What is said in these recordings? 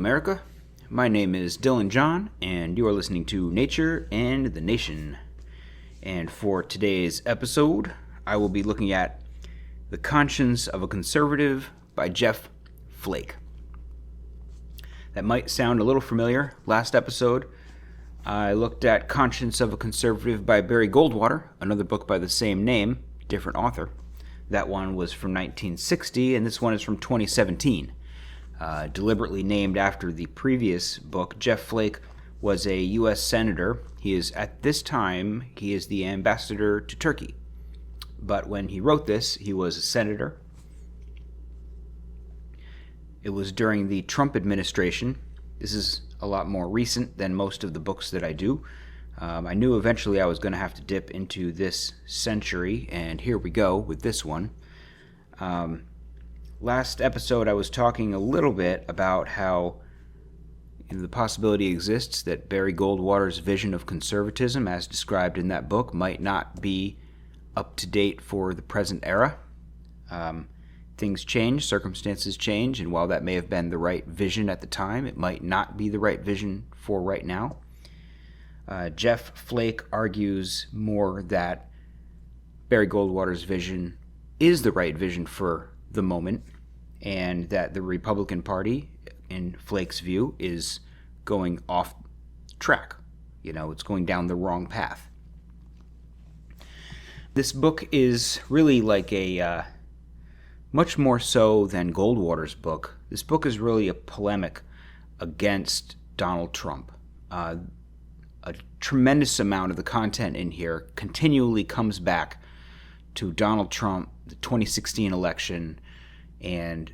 America. My name is Dylan John, and you are listening to Nature and the Nation. And for today's episode, I will be looking at The Conscience of a Conservative by Jeff Flake. That might sound a little familiar. Last episode, I looked at Conscience of a Conservative by Barry Goldwater, another book by the same name, different author. That one was from 1960, and this one is from 2017. Deliberately named after the previous book. Jeff Flake was a U.S. Senator. At this time, he is the ambassador to Turkey. But when he wrote this, he was a senator. It was during the Trump administration. This is a lot more recent than most of the books that I do. I knew eventually I was going to have to dip into this century, and here we go with this one. Last episode, I was talking a little bit about how the possibility exists that Barry Goldwater's vision of conservatism, as described in that book, might not be up to date for the present era. Things change, circumstances change, and while that may have been the right vision at the time, it might not be the right vision for right now. Jeff Flake argues more that Barry Goldwater's vision is the right vision for the moment, and that the Republican Party, in Flake's view, is going off track. It's going down the wrong path. This book is really like a, much more so than Goldwater's book. This book is really a polemic against Donald Trump. A tremendous amount of the content in here continually comes back to Donald Trump, the 2016 election, and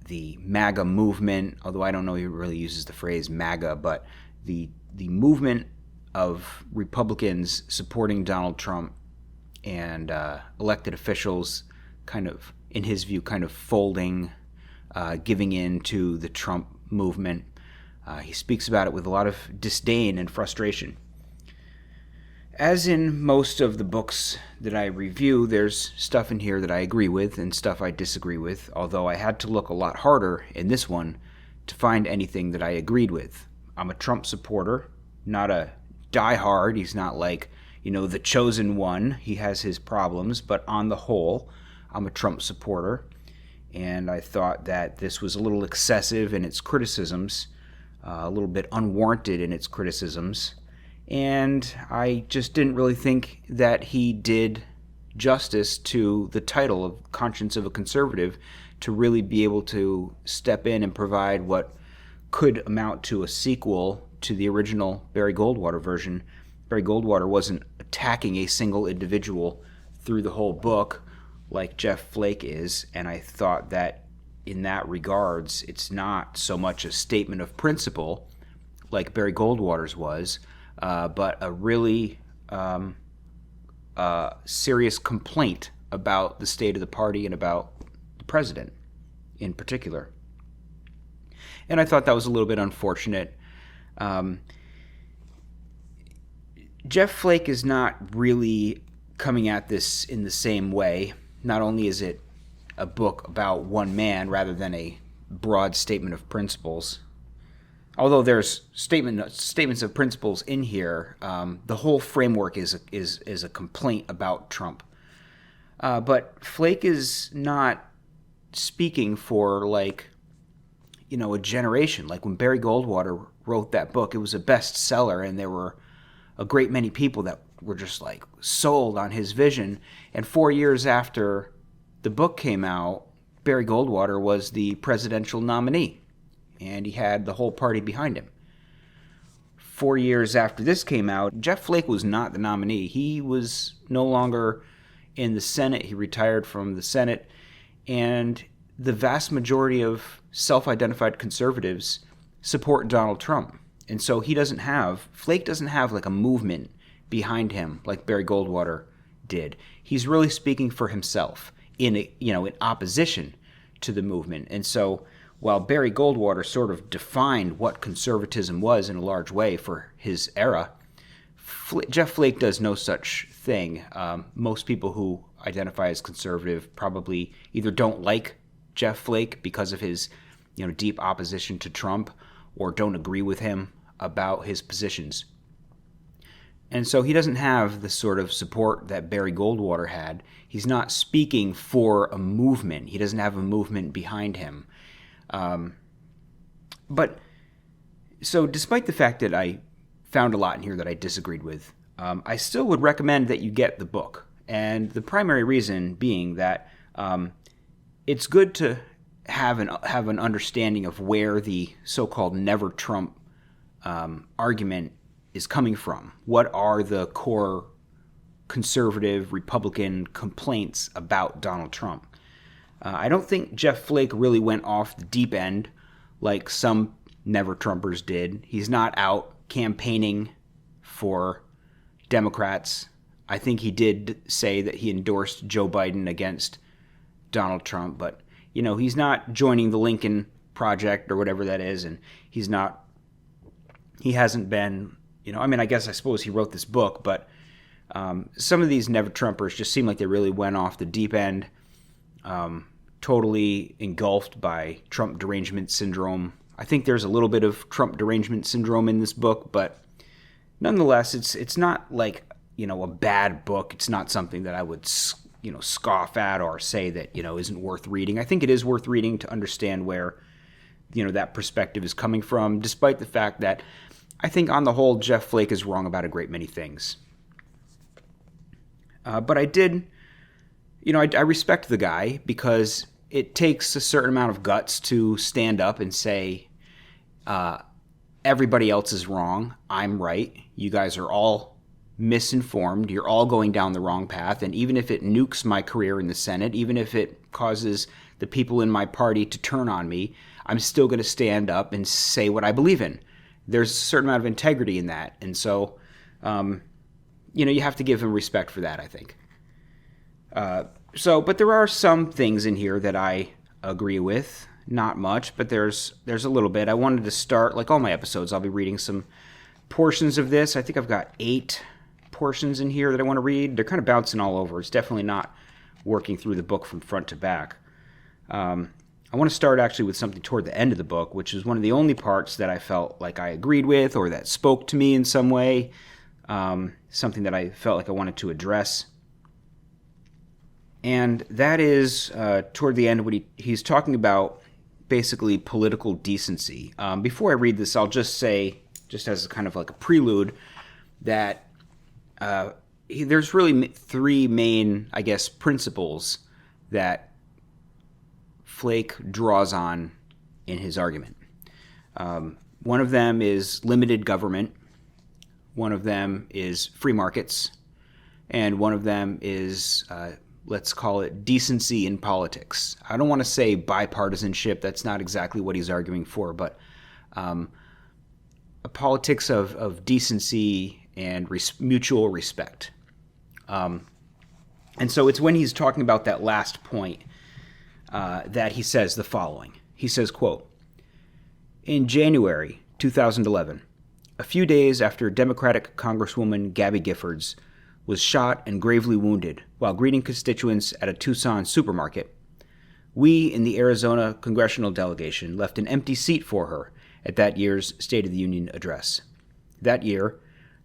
the MAGA movement, although I don't know he really uses the phrase MAGA, but the movement of Republicans supporting Donald Trump and elected officials kind of, in his view, kind of folding, giving in to the Trump movement. He speaks about it with a lot of disdain and frustration. As in most of the books that I review, there's stuff in here that I agree with and stuff I disagree with, although I had to look a lot harder in this one to find anything that I agreed with. I'm a Trump supporter, not a diehard. He's not like, the chosen one. He has his problems, but on the whole, I'm a Trump supporter, and I thought that this was a little excessive in its criticisms, a little bit unwarranted in its criticisms. And I just didn't really think that he did justice to the title of Conscience of a Conservative to really be able to step in and provide what could amount to a sequel to the original Barry Goldwater version. Barry Goldwater wasn't attacking a single individual through the whole book like Jeff Flake is, and I thought that in that regards, it's not so much a statement of principle like Barry Goldwater's was, but a really serious complaint about the state of the party and about the president in particular. And I thought that was a little bit unfortunate. Jeff Flake is not really coming at this in the same way. Not only is it a book about one man rather than a broad statement of principles, although there's statements of principles in here, the whole framework is a complaint about Trump. But Flake is not speaking for a generation. Like when Barry Goldwater wrote that book, it was a bestseller, and there were a great many people that were just sold on his vision. And 4 years after the book came out, Barry Goldwater was the presidential nominee, and he had the whole party behind him. 4 years after this came out, Jeff Flake was not the nominee. He was no longer in the Senate. He retired from the Senate, and the vast majority of self-identified conservatives support Donald Trump. And so Flake doesn't have a movement behind him like Barry Goldwater did. He's really speaking for himself in opposition to the movement. And so while Barry Goldwater sort of defined what conservatism was in a large way for his era, Jeff Flake does no such thing. Most people who identify as conservative probably either don't like Jeff Flake because of his deep opposition to Trump or don't agree with him about his positions. And so he doesn't have the sort of support that Barry Goldwater had. He's not speaking for a movement. He doesn't have a movement behind him. But so despite the fact that I found a lot in here that I disagreed with, I still would recommend that you get the book. And the primary reason being that it's good to have an understanding of where the so-called Never Trump argument is coming from. What are the core conservative Republican complaints about Donald Trump? I don't think Jeff Flake really went off the deep end like some Never Trumpers did. He's not out campaigning for Democrats. I think he did say that he endorsed Joe Biden against Donald Trump, but he's not joining the Lincoln Project or whatever that is, and he hasn't been, I suppose he wrote this book, but some of these Never Trumpers just seem like they really went off the deep end, totally engulfed by Trump derangement syndrome. I think there's a little bit of Trump derangement syndrome in this book, but nonetheless, it's not like, a bad book. It's not something that I would, scoff at or say that, isn't worth reading. I think it is worth reading to understand where, that perspective is coming from, despite the fact that I think on the whole, Jeff Flake is wrong about a great many things. But I did, I respect the guy because it takes a certain amount of guts to stand up and say, everybody else is wrong, I'm right, you guys are all misinformed, you're all going down the wrong path, and even if it nukes my career in the Senate, even if it causes the people in my party to turn on me, I'm still going to stand up and say what I believe in. There's a certain amount of integrity in that, and so, you have to give him respect for that, I think. But there are some things in here that I agree with. Not much, but there's a little bit. I wanted to start, like all my episodes, I'll be reading some portions of this. I think I've got 8 portions in here that I want to read. They're kind of bouncing all over. It's definitely not working through the book from front to back. I want to start actually with something toward the end of the book, which is one of the only parts that I felt like I agreed with or that spoke to me in some way, something that I felt like I wanted to address. And that is toward the end when he's talking about basically political decency. Before I read this, I'll just say, just as kind of like a prelude, that there's really 3 main, I guess, principles that Flake draws on in his argument. One of them is limited government, one of them is free markets, and one of them is let's call it decency in politics. I don't want to say bipartisanship. That's not exactly what he's arguing for, but a politics of decency and mutual respect. And so it's when he's talking about that last point that he says the following. He says, quote, "In January 2011, a few days after Democratic Congresswoman Gabby Giffords was shot and gravely wounded while greeting constituents at a Tucson supermarket, we in the Arizona congressional delegation left an empty seat for her at that year's State of the Union address. That year,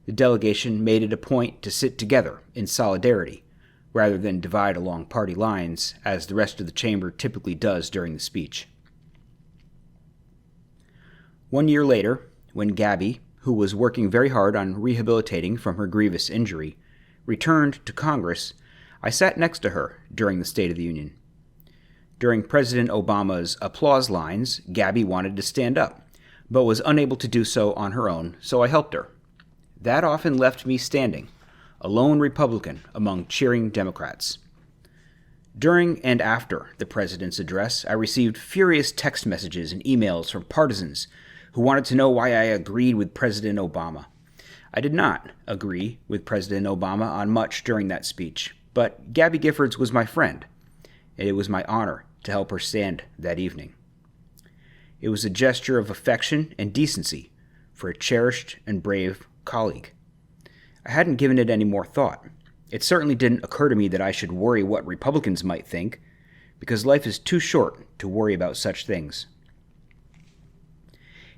the delegation made it a point to sit together in solidarity rather than divide along party lines as the rest of the chamber typically does during the speech. 1 year later, when Gabby, who was working very hard on rehabilitating from her grievous injury, returned to Congress, I sat next to her during the State of the Union. During President Obama's applause lines, Gabby wanted to stand up, but was unable to do so on her own, so I helped her. That often left me standing, a lone Republican among cheering Democrats. During and after the president's address, I received furious text messages and emails from partisans who wanted to know why I agreed with President Obama. I did not agree with President Obama on much during that speech, but Gabby Giffords was my friend, and it was my honor to help her stand that evening. It was a gesture of affection and decency for a cherished and brave colleague. I hadn't given it any more thought. It certainly didn't occur to me that I should worry what Republicans might think, because life is too short to worry about such things.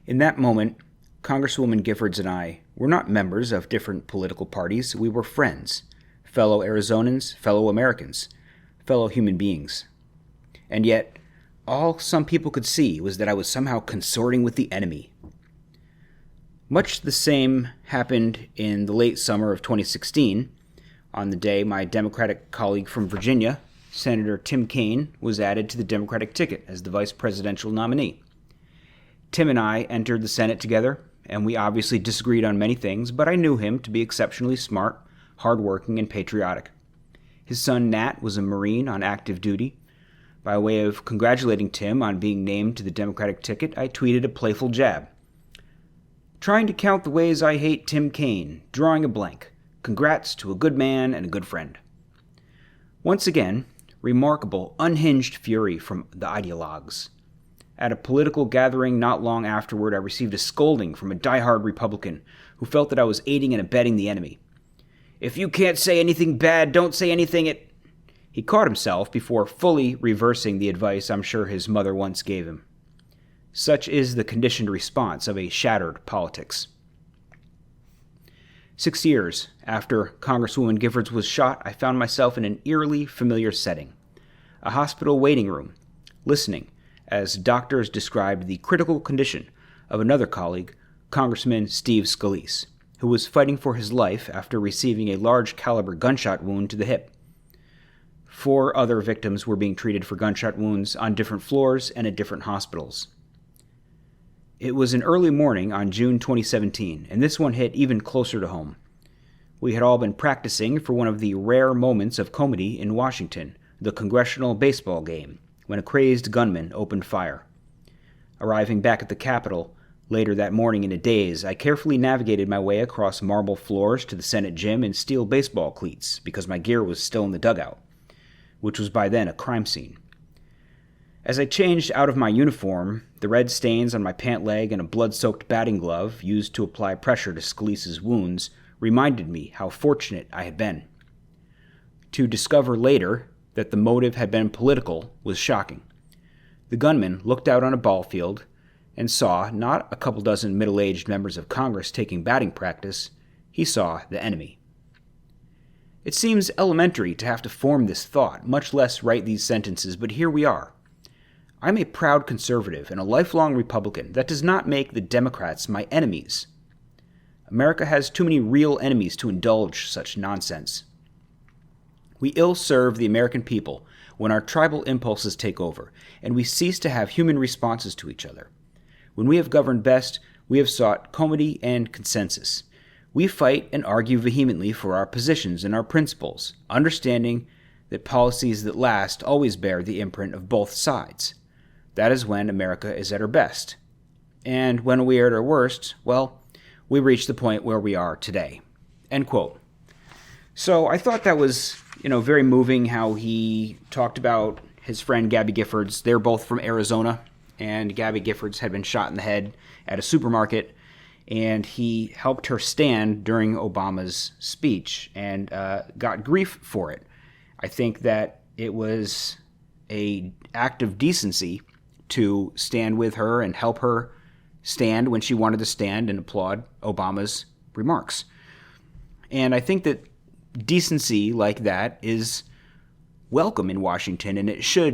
In that moment, Congresswoman Giffords and I were not members of different political parties. We were friends, fellow Arizonans, fellow Americans, fellow human beings. And yet, all some people could see was that I was somehow consorting with the enemy. Much the same happened in the late summer of 2016, on the day my Democratic colleague from Virginia, Senator Tim Kaine, was added to the Democratic ticket as the vice presidential nominee. Tim and I entered the Senate together, and we obviously disagreed on many things, but I knew him to be exceptionally smart, hardworking, and patriotic. His son Nat was a Marine on active duty. By way of congratulating Tim on being named to the Democratic ticket, I tweeted a playful jab. Trying to count the ways I hate Tim Kaine, drawing a blank. Congrats to a good man and a good friend. Once again, remarkable, unhinged fury from the ideologues. At a political gathering not long afterward, I received a scolding from a diehard Republican who felt that I was aiding and abetting the enemy. If you can't say anything bad, don't say anything He caught himself before fully reversing the advice I'm sure his mother once gave him. Such is the conditioned response of a shattered politics. 6 years after Congresswoman Giffords was shot, I found myself in an eerily familiar setting. A hospital waiting room, listening as doctors described the critical condition of another colleague, Congressman Steve Scalise, who was fighting for his life after receiving a large caliber gunshot wound to the hip. 4 other victims were being treated for gunshot wounds on different floors and at different hospitals. It was an early morning on June 2017, and this one hit even closer to home. We had all been practicing for one of the rare moments of comedy in Washington, the congressional baseball game, when a crazed gunman opened fire. Arriving back at the Capitol later that morning in a daze, I carefully navigated my way across marble floors to the Senate gym in steel baseball cleats because my gear was still in the dugout, which was by then a crime scene. As I changed out of my uniform, the red stains on my pant leg and a blood-soaked batting glove used to apply pressure to Scalise's wounds reminded me how fortunate I had been. To discover later that the motive had been political was shocking. The gunman looked out on a ball field and saw not a couple dozen middle-aged members of Congress taking batting practice, he saw the enemy. It seems elementary to have to form this thought, much less write these sentences, but here we are. I'm a proud conservative and a lifelong Republican. That does not make the Democrats my enemies. America has too many real enemies to indulge such nonsense. We ill-serve the American people when our tribal impulses take over, and we cease to have human responses to each other. When we have governed best, we have sought comity and consensus. We fight and argue vehemently for our positions and our principles, understanding that policies that last always bear the imprint of both sides. That is when America is at her best. And when we are at our worst, well, we reach the point where we are today. End quote. So I thought that was, very moving how he talked about his friend Gabby Giffords. They're both from Arizona, and Gabby Giffords had been shot in the head at a supermarket, and he helped her stand during Obama's speech and got grief for it. I think that it was an act of decency to stand with her and help her stand when she wanted to stand and applaud Obama's remarks. And I think that decency like that is welcome in Washington, and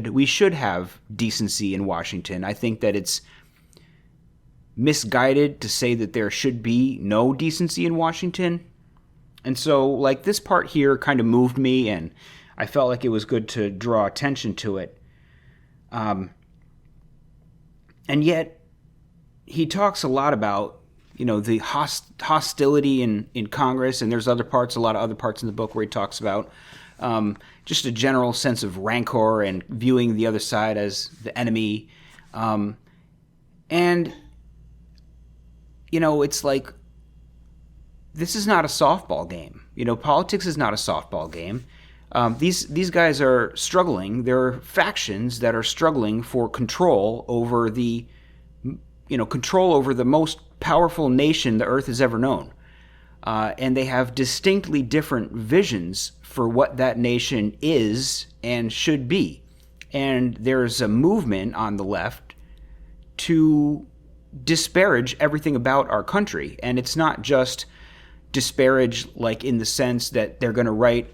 we should have decency in Washington. I think that it's misguided to say that there should be no decency in Washington. And so, this part here kind of moved me, and I felt like it was good to draw attention to it. And yet, he talks a lot about, the hostility in Congress, and there's a lot of other parts in the book where he talks about just a general sense of rancor and viewing the other side as the enemy. It's like, this is not a softball game. Politics is not a softball game. These guys are struggling. There are factions that are struggling for control over the most powerful nation the earth has ever known. And they have distinctly different visions for what that nation is and should be. And there's a movement on the left to disparage everything about our country. And it's not just disparage like in the sense that they're going to write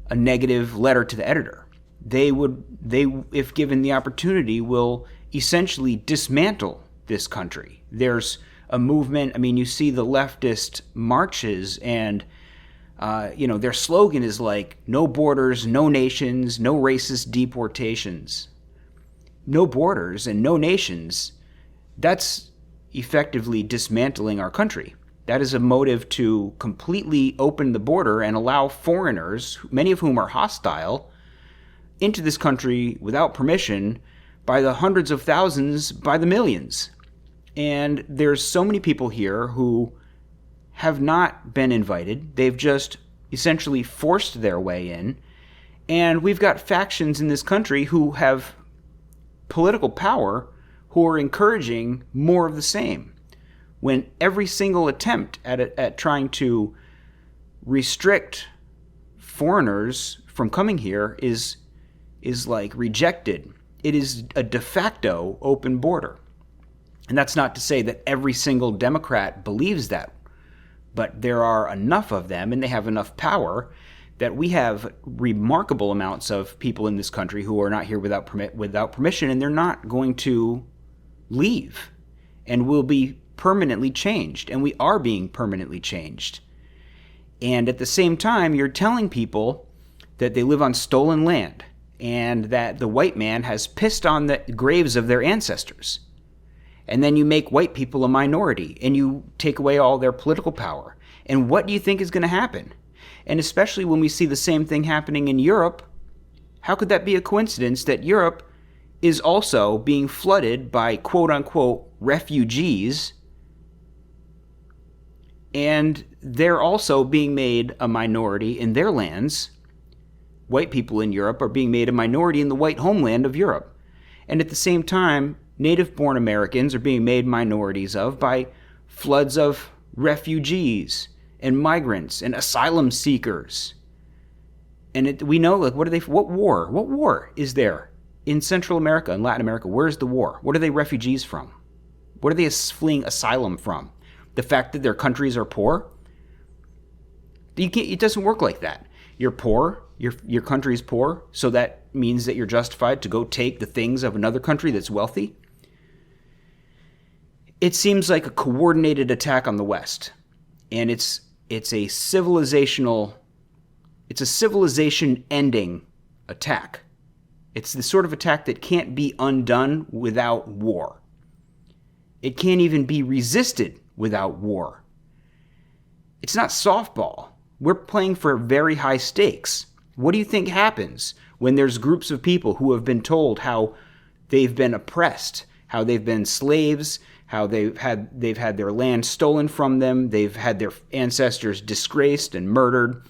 a negative letter to the editor. They, if given the opportunity, will essentially dismantle this country. There's a movement. I mean, you see the leftist marches, and their slogan is like "No borders, no nations, no racist deportations." No borders and no nations. That's effectively dismantling our country. That is a motive to completely open the border and allow foreigners, many of whom are hostile, into this country without permission by the hundreds of thousands, by the millions. And there's so many people here who have not been invited. They've just essentially forced their way in. And we've got factions in this country who have political power who are encouraging more of the same. When every single attempt at trying to restrict foreigners from coming here is like rejected. It is a de facto open border. And that's not to say that every single Democrat believes that, but there are enough of them and they have enough power that we have remarkable amounts of people in this country who are not here without permission, and they're not going to leave and will be permanently changed, and we are being permanently changed. And at the same time, you're telling people that they live on stolen land and that the white man has pissed on the graves of their ancestors. And then you make white people a minority and you take away all their political power. And what do you think is going to happen? And especially when we see the same thing happening in Europe, how could that be a coincidence that Europe is also being flooded by quote-unquote refugees, and they're also being made a minority in their lands? White people in Europe are being made a minority in the white homeland of Europe. And at the same time, native-born Americans are being made minorities by floods of refugees and migrants and asylum seekers. And we know, like, what war is there in Central America and Latin America? Where's the war? What are they refugees from? What are they fleeing asylum from? The fact that their countries are poor? It doesn't work like that. You're poor, your country's poor, so that means that you're justified to go take the things of another country that's wealthy? It seems like a coordinated attack on the West. And it's a civilization-ending attack. It's the sort of attack that can't be undone without war. It can't even be resisted without war. It's not softball. We're playing for very high stakes. What do you think happens when there's groups of people who have been told how they've been oppressed, how they've been slaves, how they've had their land stolen from them, they've had their ancestors disgraced and murdered,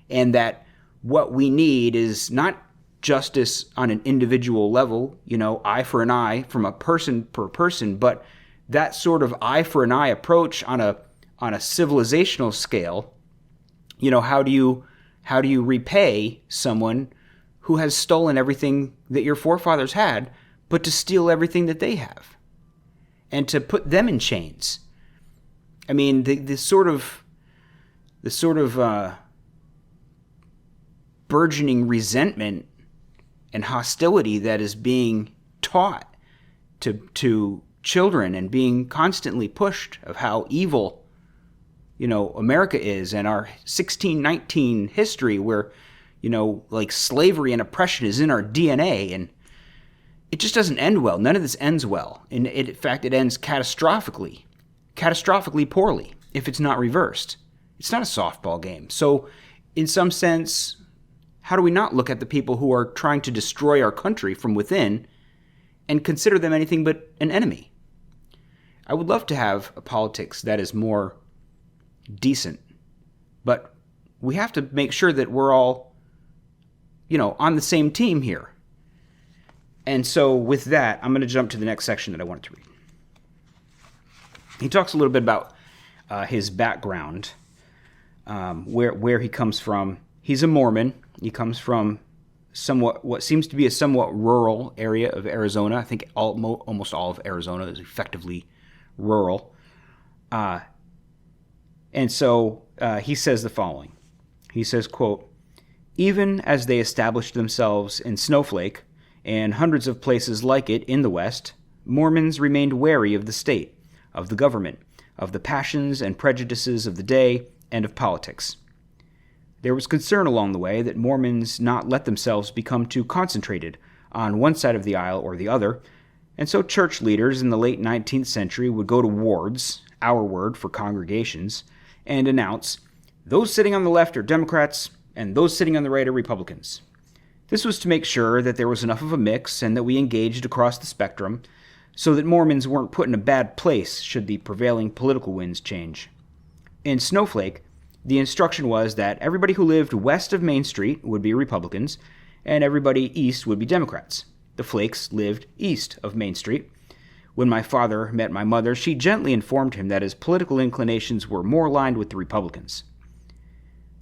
and that what we need is not justice on an individual level, eye for an eye from a person per person, but that sort of eye for an eye approach on a civilizational scale. How do you repay someone who has stolen everything that your forefathers had, but to steal everything that they have? And to put them in chains. I mean, the sort of burgeoning resentment and hostility that is being taught to children and being constantly pushed of how evil, America is, and our 1619 history where, like slavery and oppression is in our DNA, and it just doesn't end well. None of this ends well. And in fact, it ends catastrophically poorly if it's not reversed. It's not a softball game. So in some sense, how do we not look at the people who are trying to destroy our country from within and consider them anything but an enemy? I would love to have a politics that is more decent, but we have to make sure that we're all, on the same team here. And so with that, I'm going to jump to the next section that I wanted to read. He talks a little bit about his background, where he comes from. He's a Mormon. He comes from what seems to be a somewhat rural area of Arizona. I think almost all of Arizona is effectively rural. And so he says the following. He says, quote, "Even as they established themselves in Snowflake and hundreds of places like it in the West, Mormons remained wary of the state, of the government, of the passions and prejudices of the day, and of politics. There was concern along the way that Mormons not let themselves become too concentrated on one side of the aisle or the other, and so church leaders in the late 19th century would go to wards, our word for congregations, and announce, 'Those sitting on the left are Democrats, and those sitting on the right are Republicans.' This was to make sure that there was enough of a mix and that we engaged across the spectrum so that Mormons weren't put in a bad place should the prevailing political winds change. In Snowflake, the instruction was that everybody who lived west of Main Street would be Republicans, and everybody east would be Democrats. The Flakes lived east of Main Street. When my father met my mother, she gently informed him that his political inclinations were more aligned with the Republicans.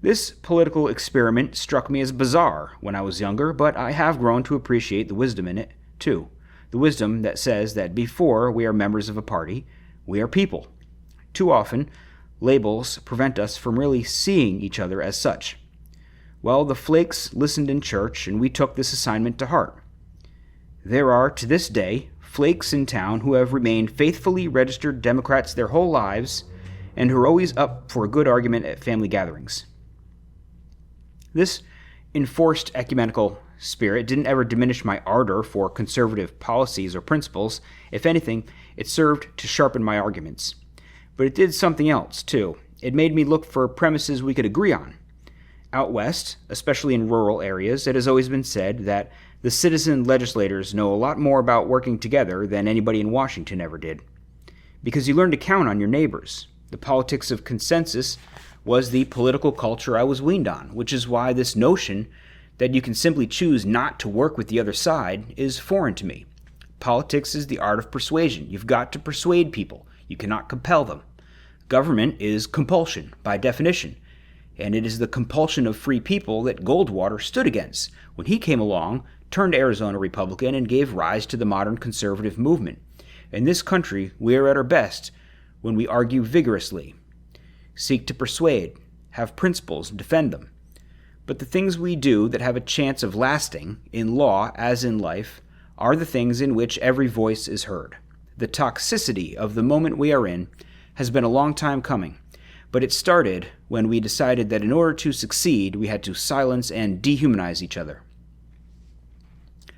This political experiment struck me as bizarre when I was younger, but I have grown to appreciate the wisdom in it, too. The wisdom that says that before we are members of a party, we are people. Too often, labels prevent us from really seeing each other as such. Well, the Flakes listened in church, and we took this assignment to heart. There are, to this day, Flakes in town who have remained faithfully registered Democrats their whole lives and who are always up for a good argument at family gatherings. This enforced ecumenical spirit didn't ever diminish my ardor for conservative policies or principles. If anything, it served to sharpen my arguments. But it did something else, too. It made me look for premises we could agree on. Out west, especially in rural areas, it has always been said that the citizen legislators know a lot more about working together than anybody in Washington ever did. Because you learn to count on your neighbors. The politics of consensus was the political culture I was weaned on, which is why this notion that you can simply choose not to work with the other side is foreign to me. Politics is the art of persuasion. You've got to persuade people. You cannot compel them. Government is compulsion, by definition. And it is the compulsion of free people that Goldwater stood against when he came along, turned Arizona Republican, and gave rise to the modern conservative movement. In this country, we are at our best when we argue vigorously, seek to persuade, have principles, and defend them. But the things we do that have a chance of lasting, in law as in life, are the things in which every voice is heard. The toxicity of the moment we are in has been a long time coming, but it started when we decided that in order to succeed, we had to silence and dehumanize each other.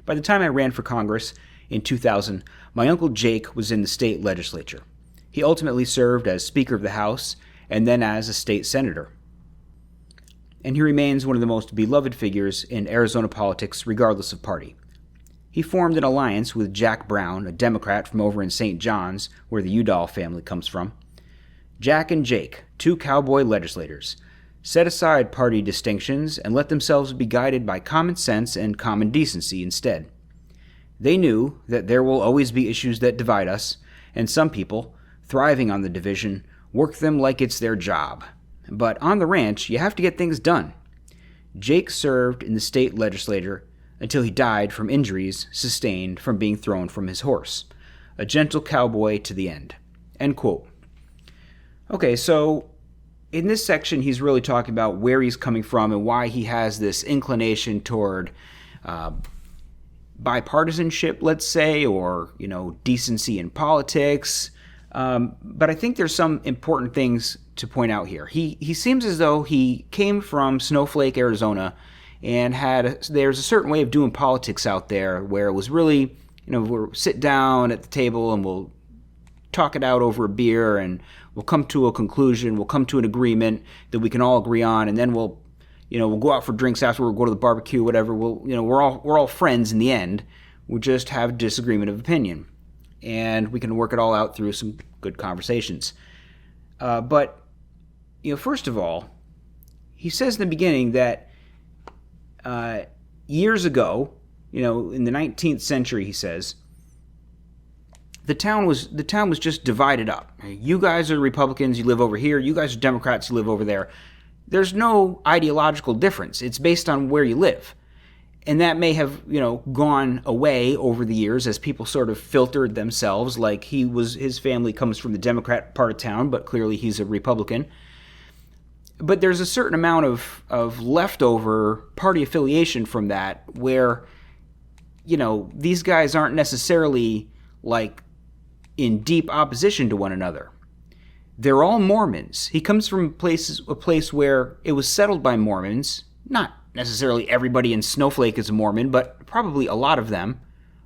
By the time I ran for Congress in 2000, my Uncle Jake was in the state legislature. He ultimately served as Speaker of the House and then as a state senator. And he remains one of the most beloved figures in Arizona politics, regardless of party. He formed an alliance with Jack Brown, a Democrat from over in St. John's, where the Udall family comes from. Jack and Jake, two cowboy legislators, set aside party distinctions and let themselves be guided by common sense and common decency instead. They knew that there will always be issues that divide us, and some people, thriving on the division, work them like it's their job. But on the ranch, you have to get things done. Jake served in the state legislature until he died from injuries sustained from being thrown from his horse. A gentle cowboy to the end. End quote. Okay, so in this section, he's really talking about where he's coming from and why he has this inclination toward bipartisanship, let's say, or, decency in politics. But I think there's some important things to point out here. He seems as though he came from Snowflake, Arizona, and there's a certain way of doing politics out there where it was really, we'll sit down at the table and we'll talk it out over a beer and we'll come to a conclusion, we'll come to an agreement that we can all agree on, and then we'll go out for drinks after, we'll go to the barbecue, whatever. We're all friends in the end. We'll just have disagreement of opinion. And we can work it all out through some good conversations. But first of all, he says in the beginning that years ago, in the 19th century, he says, the town was just divided up. You guys are Republicans, you live over here. You guys are Democrats, you live over there. There's no ideological difference. It's based on where you live. And that may have, gone away over the years as people sort of filtered themselves. Like his family comes from the Democrat part of town, but clearly he's a Republican. But there's a certain amount of leftover party affiliation from that where, these guys aren't necessarily like in deep opposition to one another. They're all Mormons. He comes from a place where it was settled by Mormons. Not necessarily everybody in Snowflake is a Mormon, but probably a lot of them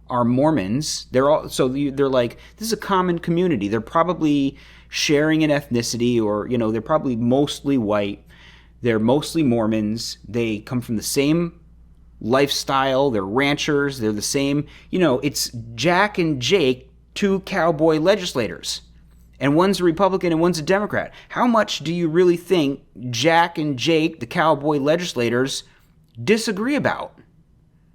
are Mormons. They're like, this is a common community. They're probably sharing an ethnicity, or they're probably mostly white. They're mostly Mormons. They come from the same lifestyle. They're ranchers. They're the same. It's Jack and Jake, two cowboy legislators. And one's a Republican and one's a Democrat. How much do you really think Jack and Jake, the cowboy legislators, disagree about?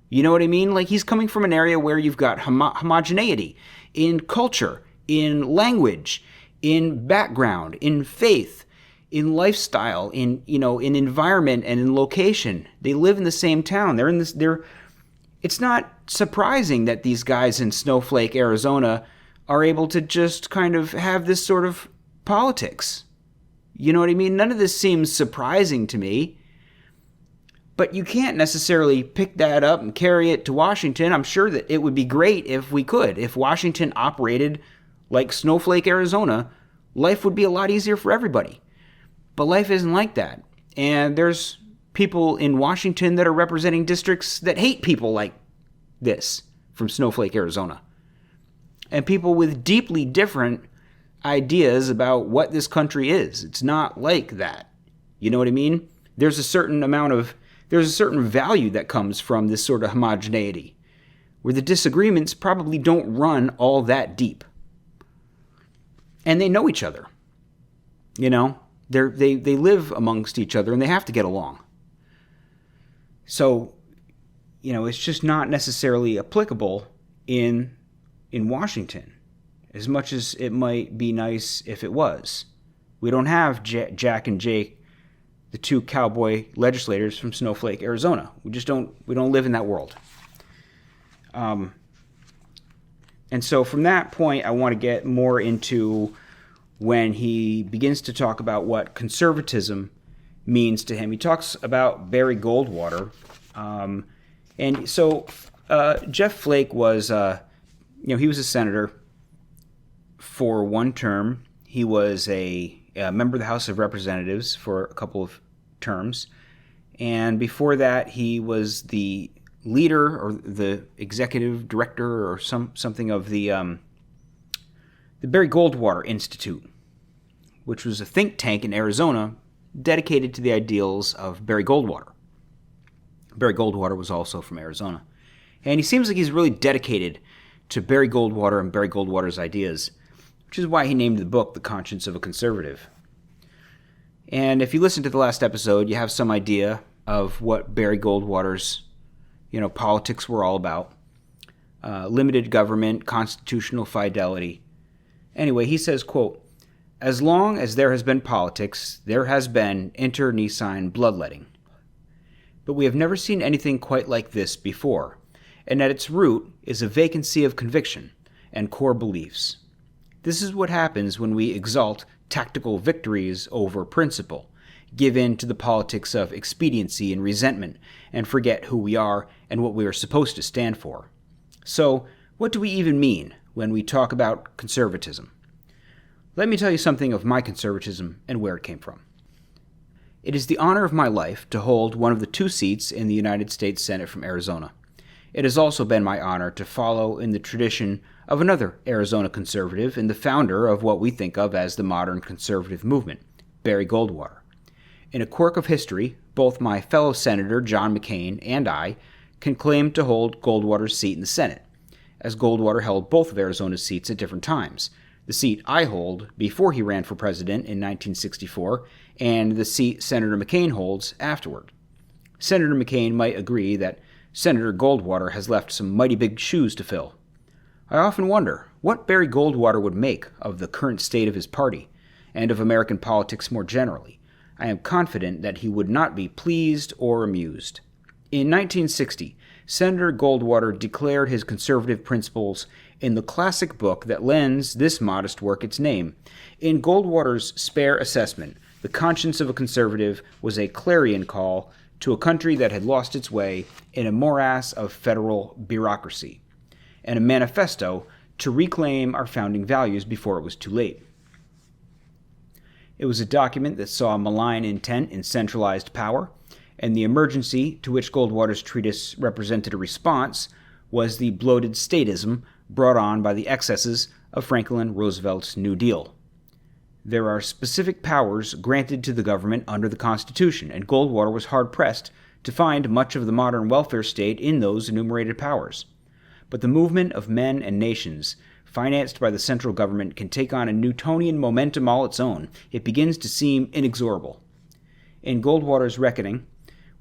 You know what I mean? Like, he's coming from an area where you've got homogeneity in culture, in language, in background, in faith, in lifestyle, in environment and in location. They live in the same town. It's not surprising that these guys in Snowflake, Arizona, are able to just kind of have this sort of politics. You know what I mean? None of this seems surprising to me. But you can't necessarily pick that up and carry it to Washington. I'm sure that it would be great if we could. If Washington operated like Snowflake, Arizona, life would be a lot easier for everybody. But life isn't like that. And there's people in Washington that are representing districts that hate people like this from Snowflake, Arizona. And people with deeply different ideas about what this country is. It's not like that. You know what I mean? There's a certain value that comes from this sort of homogeneity, where the disagreements probably don't run all that deep. And they know each other. They live amongst each other and they have to get along. So, it's just not necessarily applicable in Washington, as much as it might be nice if it was. We don't have Jack and Jake, the two cowboy legislators from Snowflake, Arizona. We don't live in that world. And so from that point, I want to get more into when he begins to talk about what conservatism means to him. He talks about Barry Goldwater. And so Jeff Flake was... he was a senator for one term. He was a member of the House of Representatives for a couple of terms. And before that, he was the leader or the executive director or something of the Barry Goldwater Institute, which was a think tank in Arizona dedicated to the ideals of Barry Goldwater. Barry Goldwater was also from Arizona. And he seems like he's really dedicated to Barry Goldwater and Barry Goldwater's ideas, which is why he named the book The Conscience of a Conservative. And if you listen to the last episode, you have some idea of what Barry Goldwater's, politics were all about. Limited government, constitutional fidelity. Anyway, he says, quote, "As long as there has been politics, there has been internecine bloodletting. But we have never seen anything quite like this before. And at its root is a vacancy of conviction and core beliefs. This is what happens when we exalt tactical victories over principle, give in to the politics of expediency and resentment, and forget who we are and what we are supposed to stand for. So, what do we even mean when we talk about conservatism? Let me tell you something of my conservatism and where it came from. It is the honor of my life to hold one of the 2 seats in the United States Senate from Arizona. It has also been my honor to follow in the tradition of another Arizona conservative and the founder of what we think of as the modern conservative movement, Barry Goldwater. In a quirk of history, both my fellow Senator John McCain and I can claim to hold Goldwater's seat in the Senate, as Goldwater held both of Arizona's seats at different times. The seat I hold before he ran for president in 1964, and the seat Senator McCain holds afterward. Senator McCain might agree that Senator Goldwater has left some mighty big shoes to fill. I often wonder what Barry Goldwater would make of the current state of his party, and of American politics more generally. I am confident that he would not be pleased or amused. In 1960, Senator Goldwater declared his conservative principles in the classic book that lends this modest work its name. In Goldwater's spare assessment, the conscience of a conservative was a clarion call to a country that had lost its way in a morass of federal bureaucracy, and a manifesto to reclaim our founding values before it was too late. It was a document that saw malign intent in centralized power, and the emergency to which Goldwater's treatise represented a response was the bloated statism brought on by the excesses of Franklin Roosevelt's New Deal. There are specific powers granted to the government under the Constitution, and Goldwater was hard-pressed to find much of the modern welfare state in those enumerated powers. But the movement of men and nations, financed by the central government, can take on a Newtonian momentum all its own. It begins to seem inexorable. In Goldwater's reckoning,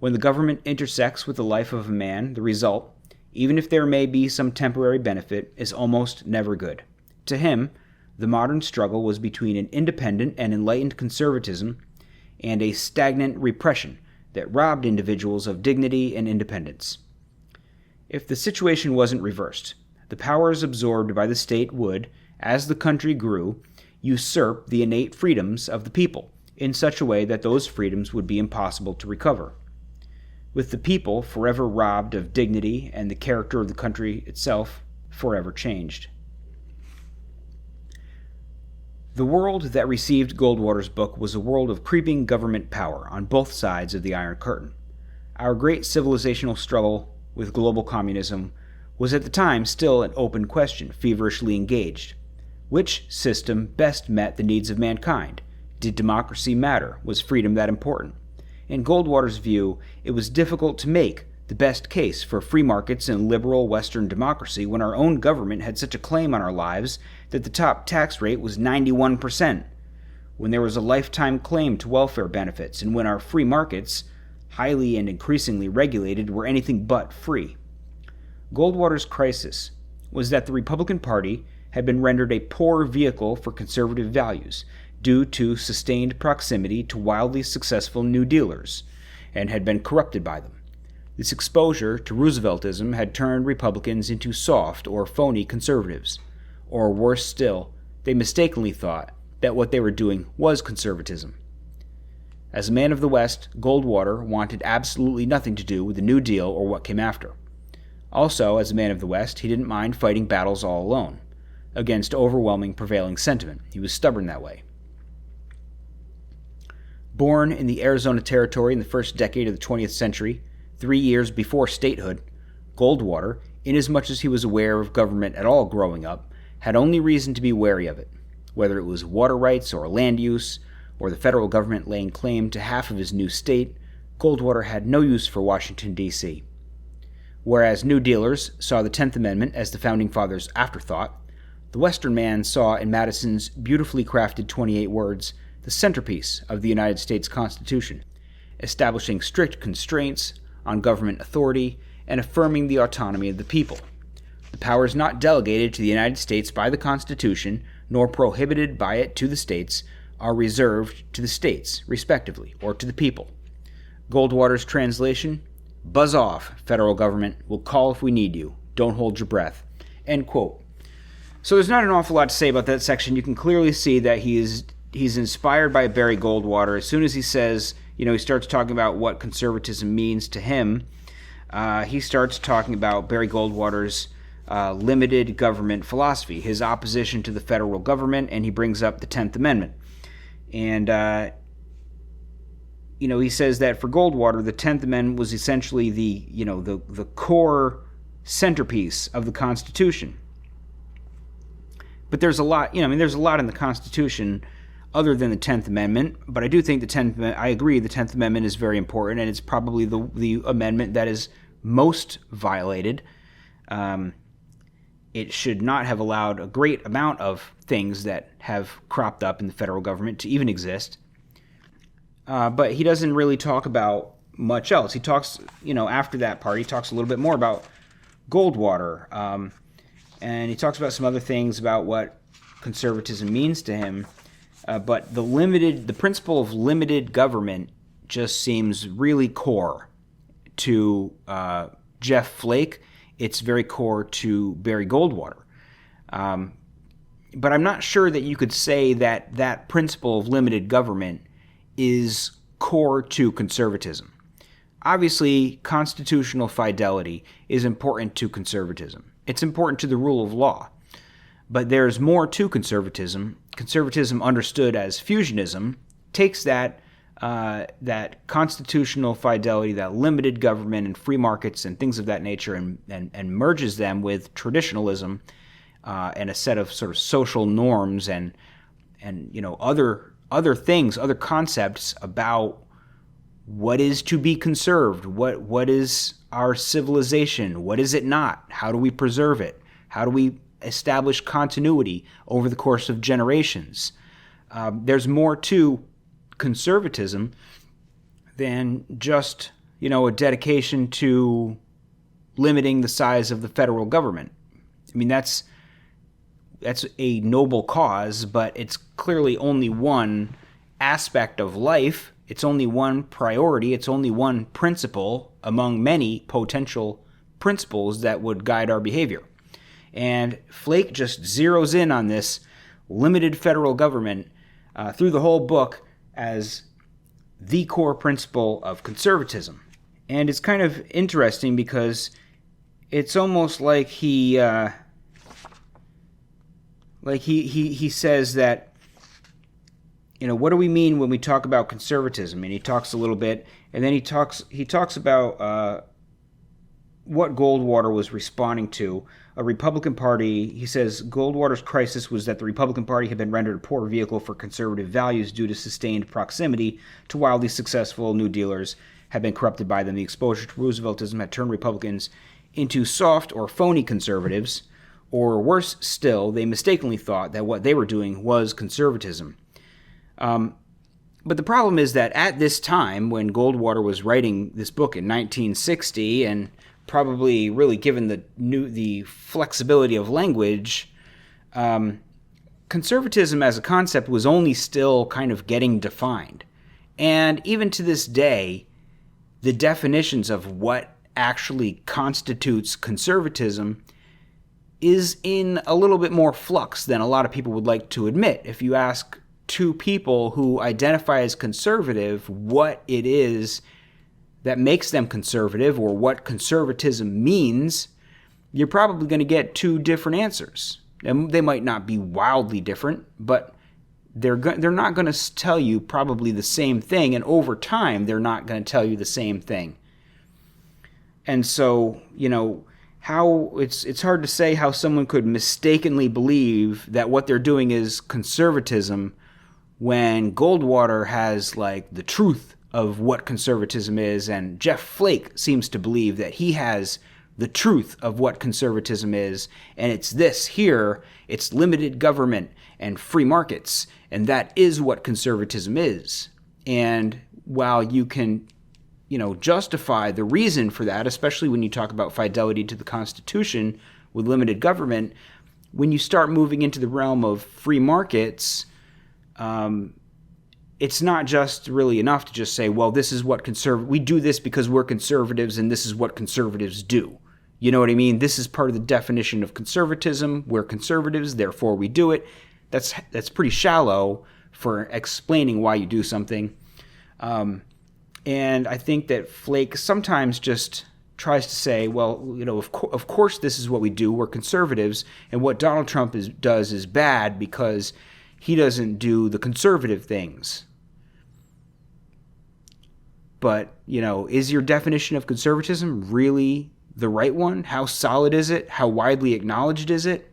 when the government intersects with the life of a man, the result, even if there may be some temporary benefit, is almost never good. To him, the modern struggle was between an independent and enlightened conservatism and a stagnant repression that robbed individuals of dignity and independence. If the situation wasn't reversed, the powers absorbed by the state would, as the country grew, usurp the innate freedoms of the people in such a way that those freedoms would be impossible to recover. With the people forever robbed of dignity and the character of the country itself forever changed. The world that received Goldwater's book was a world of creeping government power on both sides of the Iron Curtain. Our great civilizational struggle with global communism was at the time still an open question, feverishly engaged. Which system best met the needs of mankind? Did democracy matter? Was freedom that important? In Goldwater's view, it was difficult to make the best case for free markets and liberal Western democracy when our own government had such a claim on our lives that the top tax rate was 91%, when there was a lifetime claim to welfare benefits, and when our free markets, highly and increasingly regulated, were anything but free. Goldwater's crisis was that the Republican Party had been rendered a poor vehicle for conservative values due to sustained proximity to wildly successful New Dealers, and had been corrupted by them. This exposure to Rooseveltism had turned Republicans into soft or phony conservatives. Or worse still, they mistakenly thought that what they were doing was conservatism. As a man of the West, Goldwater wanted absolutely nothing to do with the New Deal or what came after. Also, as a man of the West, he didn't mind fighting battles all alone, against overwhelming prevailing sentiment. He was stubborn that way. Born in the Arizona Territory in the first decade of the 20th century, 3 years before statehood, Goldwater, inasmuch as he was aware of government at all growing up, had only reason to be wary of it, whether it was water rights or land use, or the federal government laying claim to half of his new state. Goldwater had no use for Washington, D.C. Whereas New Dealers saw the 10th Amendment as the Founding Fathers' afterthought, the Western man saw in Madison's beautifully crafted 28 words the centerpiece of the United States Constitution, establishing strict constraints on government authority and affirming the autonomy of the people. The powers not delegated to the United States by the Constitution, nor prohibited by it to the states, are reserved to the states, respectively, or to the people. Goldwater's translation: buzz off, federal government. We'll call if we need you. Don't hold your breath. End quote. So there's not an awful lot to say about that section. You can clearly see that he's inspired by Barry Goldwater. As soon as he says, he starts talking about what conservatism means to him, he starts talking about Barry Goldwater's limited government philosophy, his opposition to the federal government, and he brings up the 10th Amendment. And, he says that for Goldwater, the 10th Amendment was essentially the core centerpiece of the Constitution. But there's a lot, there's a lot in the Constitution other than the 10th Amendment, but I do think I agree the 10th Amendment is very important, and it's probably the amendment that is most violated. It should not have allowed a great amount of things that have cropped up in the federal government to even exist. But he doesn't really talk about much else. He talks, after that part, he talks a little bit more about Goldwater, and he talks about some other things about what conservatism means to him. But the principle of limited government just seems really core to Jeff Flake. It's very core to Barry Goldwater. But I'm not sure that you could say that that principle of limited government is core to conservatism. Obviously, constitutional fidelity is important to conservatism. It's important to the rule of law. But there's more to conservatism. Conservatism, understood as fusionism, takes that constitutional fidelity, that limited government and free markets and things of that nature, and merges them with traditionalism and a set of sort of social norms and other things, other concepts about what is to be conserved, what is our civilization, what is it not, how do we preserve it, how do we establish continuity over the course of generations. There's more to conservatism than just, a dedication to limiting the size of the federal government. I mean, that's a noble cause, but it's clearly only one aspect of life. It's only one priority. It's only one principle among many potential principles that would guide our behavior. And Flake just zeroes in on this limited federal government through the whole book as the core principle of conservatism. And it's kind of interesting because it's almost like he says that, what do we mean when we talk about conservatism? And he talks a little bit, and then he talks about what Goldwater was responding to. A Republican Party, he says, Goldwater's crisis was that the Republican Party had been rendered a poor vehicle for conservative values due to sustained proximity to wildly successful New Dealers had been corrupted by them. The exposure to Rooseveltism had turned Republicans into soft or phony conservatives, or worse still, they mistakenly thought that what they were doing was conservatism. But the problem is that at this time, when Goldwater was writing this book in 1960, and probably really given the flexibility of language, conservatism as a concept was only still kind of getting defined. And even to this day, the definitions of what actually constitutes conservatism is in a little bit more flux than a lot of people would like to admit. If you ask two people who identify as conservative what it is that makes them conservative or what conservatism means, you're probably going to get two different answers. And they might not be wildly different, but they're not going to tell you probably the same thing, and over time they're not going to tell you the same thing. And so, how it's hard to say how someone could mistakenly believe that what they're doing is conservatism when Goldwater has like the truth of what conservatism is, and Jeff Flake seems to believe that he has the truth of what conservatism is, and it's this here, it's limited government and free markets, and that is what conservatism is. And while you can, justify the reason for that, especially when you talk about fidelity to the Constitution with limited government, when you start moving into the realm of free markets, it's not just really enough to just say, well, this is what we do this because we're conservatives and this is what conservatives do. You know what I mean? This is part of the definition of conservatism. We're conservatives, therefore we do it. That's pretty shallow for explaining why you do something. And I think that Flake sometimes just tries to say, well, of course this is what we do. We're conservatives, and what Donald Trump does is bad because he doesn't do the conservative things. But, is your definition of conservatism really the right one? How solid is it? How widely acknowledged is it?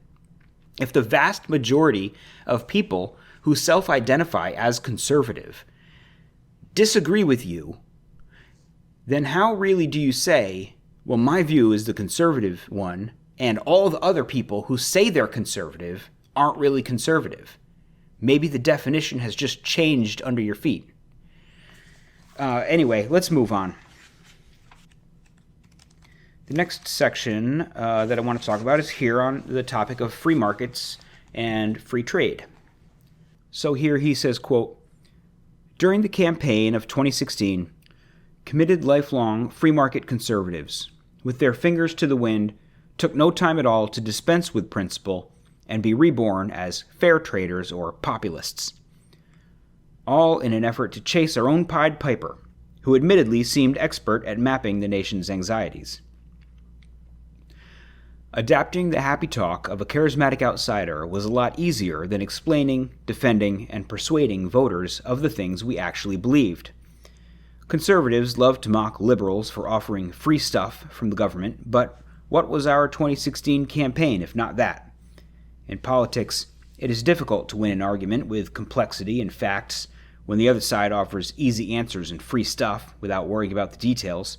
If the vast majority of people who self-identify as conservative disagree with you, then how really do you say, well, my view is the conservative one, and all the other people who say they're conservative aren't really conservative? Maybe the definition has just changed under your feet. Anyway, let's move on. The next section that I want to talk about is here on the topic of free markets and free trade. So here he says, quote, during the campaign of 2016, committed lifelong free market conservatives with their fingers to the wind, took no time at all to dispense with principle and be reborn as fair traders or populists. All in an effort to chase our own Pied Piper, who admittedly seemed expert at mapping the nation's anxieties. Adapting the happy talk of a charismatic outsider was a lot easier than explaining, defending, and persuading voters of the things we actually believed. Conservatives love to mock liberals for offering free stuff from the government, but what was our 2016 campaign if not that? In politics, it is difficult to win an argument with complexity and facts when the other side offers easy answers and free stuff without worrying about the details.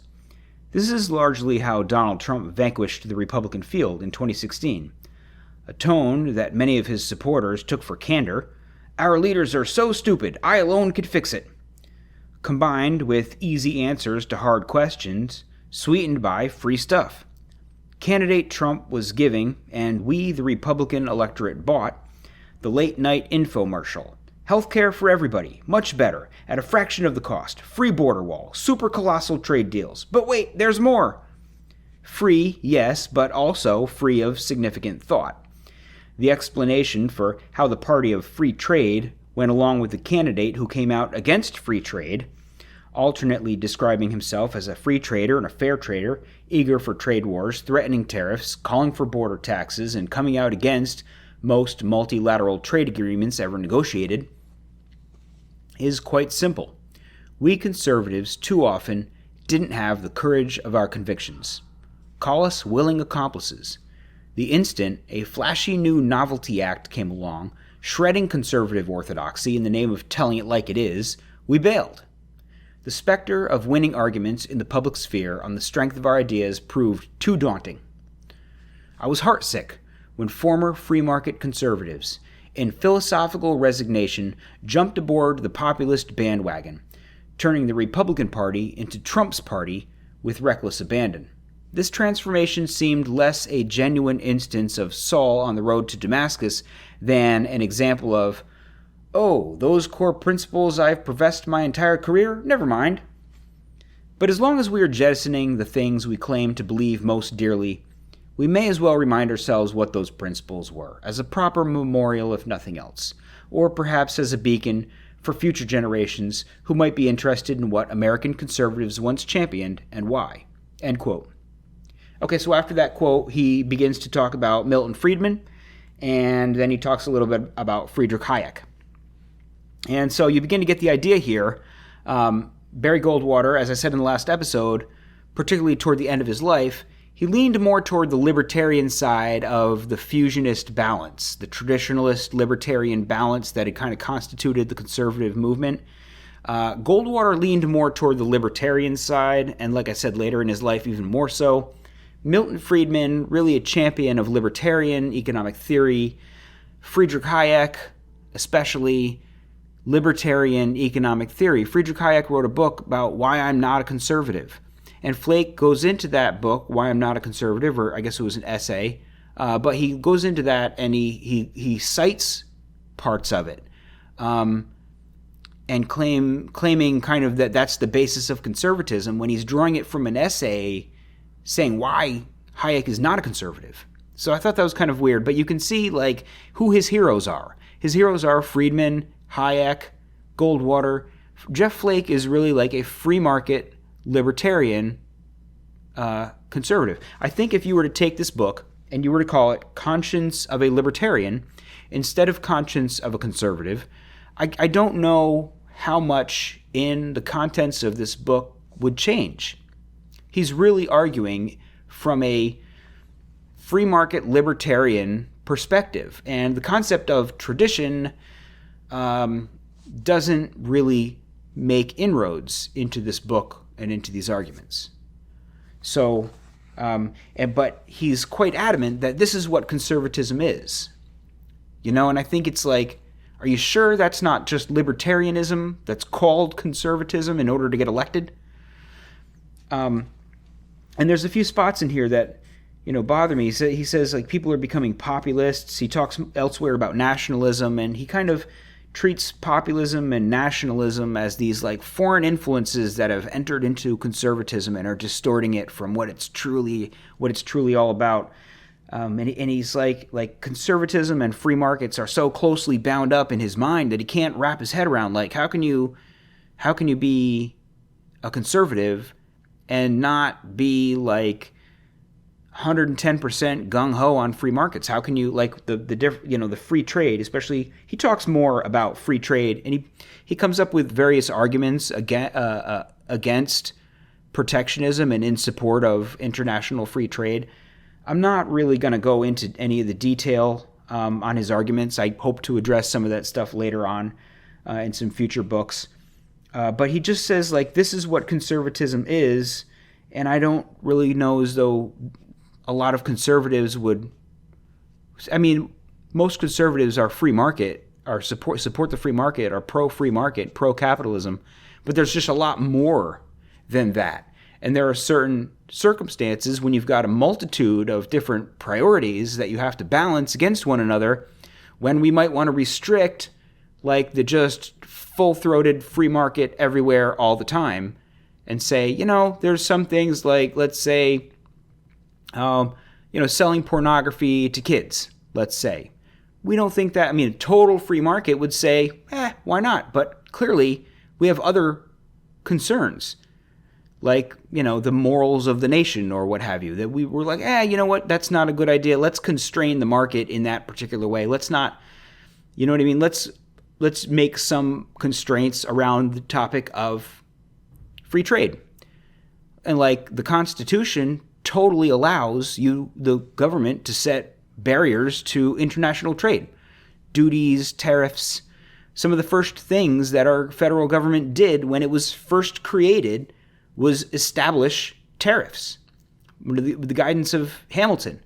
This is largely how Donald Trump vanquished the Republican field in 2016. A tone that many of his supporters took for candor. Our leaders are so stupid, I alone could fix it. Combined with easy answers to hard questions, sweetened by free stuff. Candidate Trump was giving, and we, the Republican electorate, bought, the late-night infomercial. Healthcare for everybody, much better, at a fraction of the cost, free border wall, super colossal trade deals. But wait, there's more! Free, yes, but also free of significant thought. The explanation for how the party of free trade went along with the candidate who came out against free trade, alternately describing himself as a free trader and a fair trader, eager for trade wars, threatening tariffs, calling for border taxes, and coming out against most multilateral trade agreements ever negotiated, is quite simple. We conservatives too often didn't have the courage of our convictions. Call us willing accomplices. The instant a flashy new novelty act came along, shredding conservative orthodoxy in the name of telling it like it is, we bailed. The specter of winning arguments in the public sphere on the strength of our ideas proved too daunting. I was heartsick when former free market conservatives, in philosophical resignation, jumped aboard the populist bandwagon, turning the Republican Party into Trump's party with reckless abandon. This transformation seemed less a genuine instance of Saul on the road to Damascus than an example of, oh, those core principles I've professed my entire career? Never mind. But as long as we are jettisoning the things we claim to believe most dearly, we may as well remind ourselves what those principles were, as a proper memorial if nothing else, or perhaps as a beacon for future generations who might be interested in what American conservatives once championed and why. End quote. Okay, so after that quote, he begins to talk about Milton Friedman, and then he talks a little bit about Friedrich Hayek. And so you begin to get the idea here. Barry Goldwater, as I said in the last episode, particularly toward the end of his life, he leaned more toward the libertarian side of the fusionist balance, the traditionalist libertarian balance that had kind of constituted the conservative movement. Goldwater leaned more toward the libertarian side, and like I said later in his life, even more so. Milton Friedman, really a champion of libertarian economic theory. Friedrich Hayek, especially libertarian economic theory. Friedrich Hayek wrote a book about why I'm not a conservative. And Flake goes into that book, Why I'm Not a Conservative, or I guess it was an essay, but he goes into that and he cites parts of it and claiming kind of that that's the basis of conservatism when he's drawing it from an essay saying why Hayek is not a conservative. So I thought that was kind of weird, but you can see like who his heroes are. His heroes are Friedman, Hayek, Goldwater. Jeff Flake is really like a free market libertarian conservative. I think if you were to take this book and you were to call it Conscience of a Libertarian instead of Conscience of a Conservative, I don't know how much in the contents of this book would change. He's really arguing from a free market libertarian perspective, and the concept of tradition doesn't really make inroads into this book and into these arguments. So, but he's quite adamant that this is what conservatism is. And I think it's like, are you sure that's not just libertarianism that's called conservatism in order to get elected? And there's a few spots in here that, bother me. He says like people are becoming populists. He talks elsewhere about nationalism, and he kind of treats populism and nationalism as these like foreign influences that have entered into conservatism and are distorting it from what it's truly all about. And he's like conservatism and free markets are so closely bound up in his mind that he can't wrap his head around, like, how can you be a conservative and not be like 110% gung-ho on free markets? How can you, like, the free trade, especially, he talks more about free trade, and he comes up with various arguments against protectionism and in support of international free trade. I'm not really going to go into any of the detail on his arguments. I hope to address some of that stuff later on in some future books. But he just says, like, this is what conservatism is, and I don't really know as though a lot of conservatives would. I mean, most conservatives are free market, are support the free market, are pro-free market, pro-capitalism, but there's just a lot more than that. And there are certain circumstances when you've got a multitude of different priorities that you have to balance against one another, when we might want to restrict, like, the just full-throated free market everywhere all the time, and say, there's some things like, let's say, selling pornography to kids, let's say. We don't think that, a total free market would say, why not? But clearly, we have other concerns, like, the morals of the nation or what have you, that we were like, you know what, that's not a good idea. Let's constrain the market in that particular way. Let's not, you know what I mean? Let's make some constraints around the topic of free trade. And like, the Constitution totally allows the government, to set barriers to international trade. Duties, tariffs. Some of the first things that our federal government did when it was first created was establish tariffs, with the guidance of Hamilton.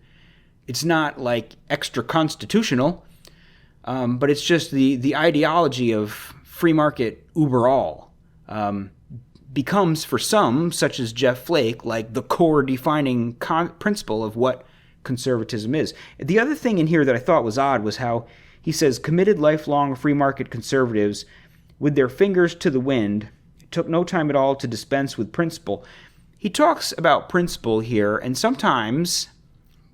It's not like extra constitutional, but it's just the ideology of free market uber all becomes, for some, such as Jeff Flake, like the core defining principle of what conservatism is. The other thing in here that I thought was odd was how he says committed lifelong free market conservatives, with their fingers to the wind, took no time at all to dispense with principle. He talks about principle here, and sometimes,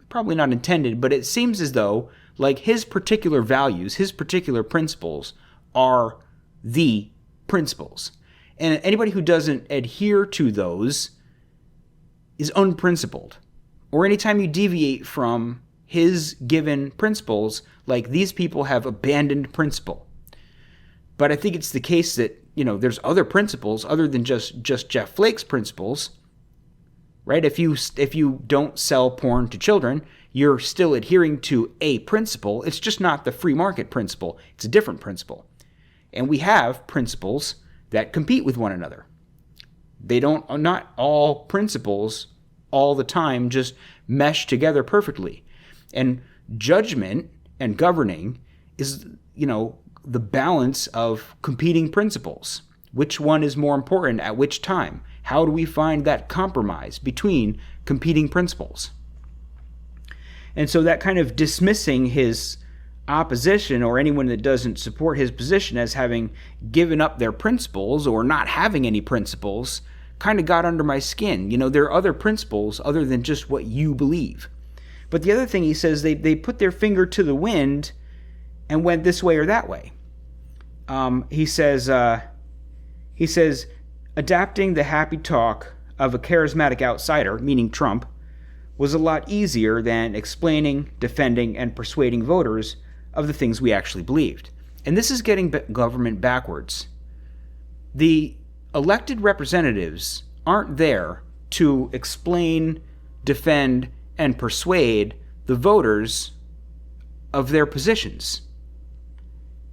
probably not intended, but it seems as though, like, his particular values, his particular principles are the principles. And anybody who doesn't adhere to those is unprincipled. Or anytime you deviate from his given principles, like, these people have abandoned principle. But I think it's the case that, there's other principles other than just Jeff Flake's principles, right? If you don't sell porn to children, you're still adhering to a principle. It's just not the free market principle. It's a different principle. And we have principles that compete with one another. Not all principles all the time just mesh together perfectly. And judgment and governing is, the balance of competing principles. Which one is more important at which time? How do we find that compromise between competing principles? And so that kind of dismissing his opposition, or anyone that doesn't support his position, as having given up their principles or not having any principles, kind of got under my skin. There are other principles other than just what you believe. But the other thing he says, they put their finger to the wind and went this way or that way. He says, adapting the happy talk of a charismatic outsider, meaning Trump, was a lot easier than explaining, defending, and persuading voters of the things we actually believed. And this is getting government backwards. The elected representatives aren't there to explain, defend, and persuade the voters of their positions.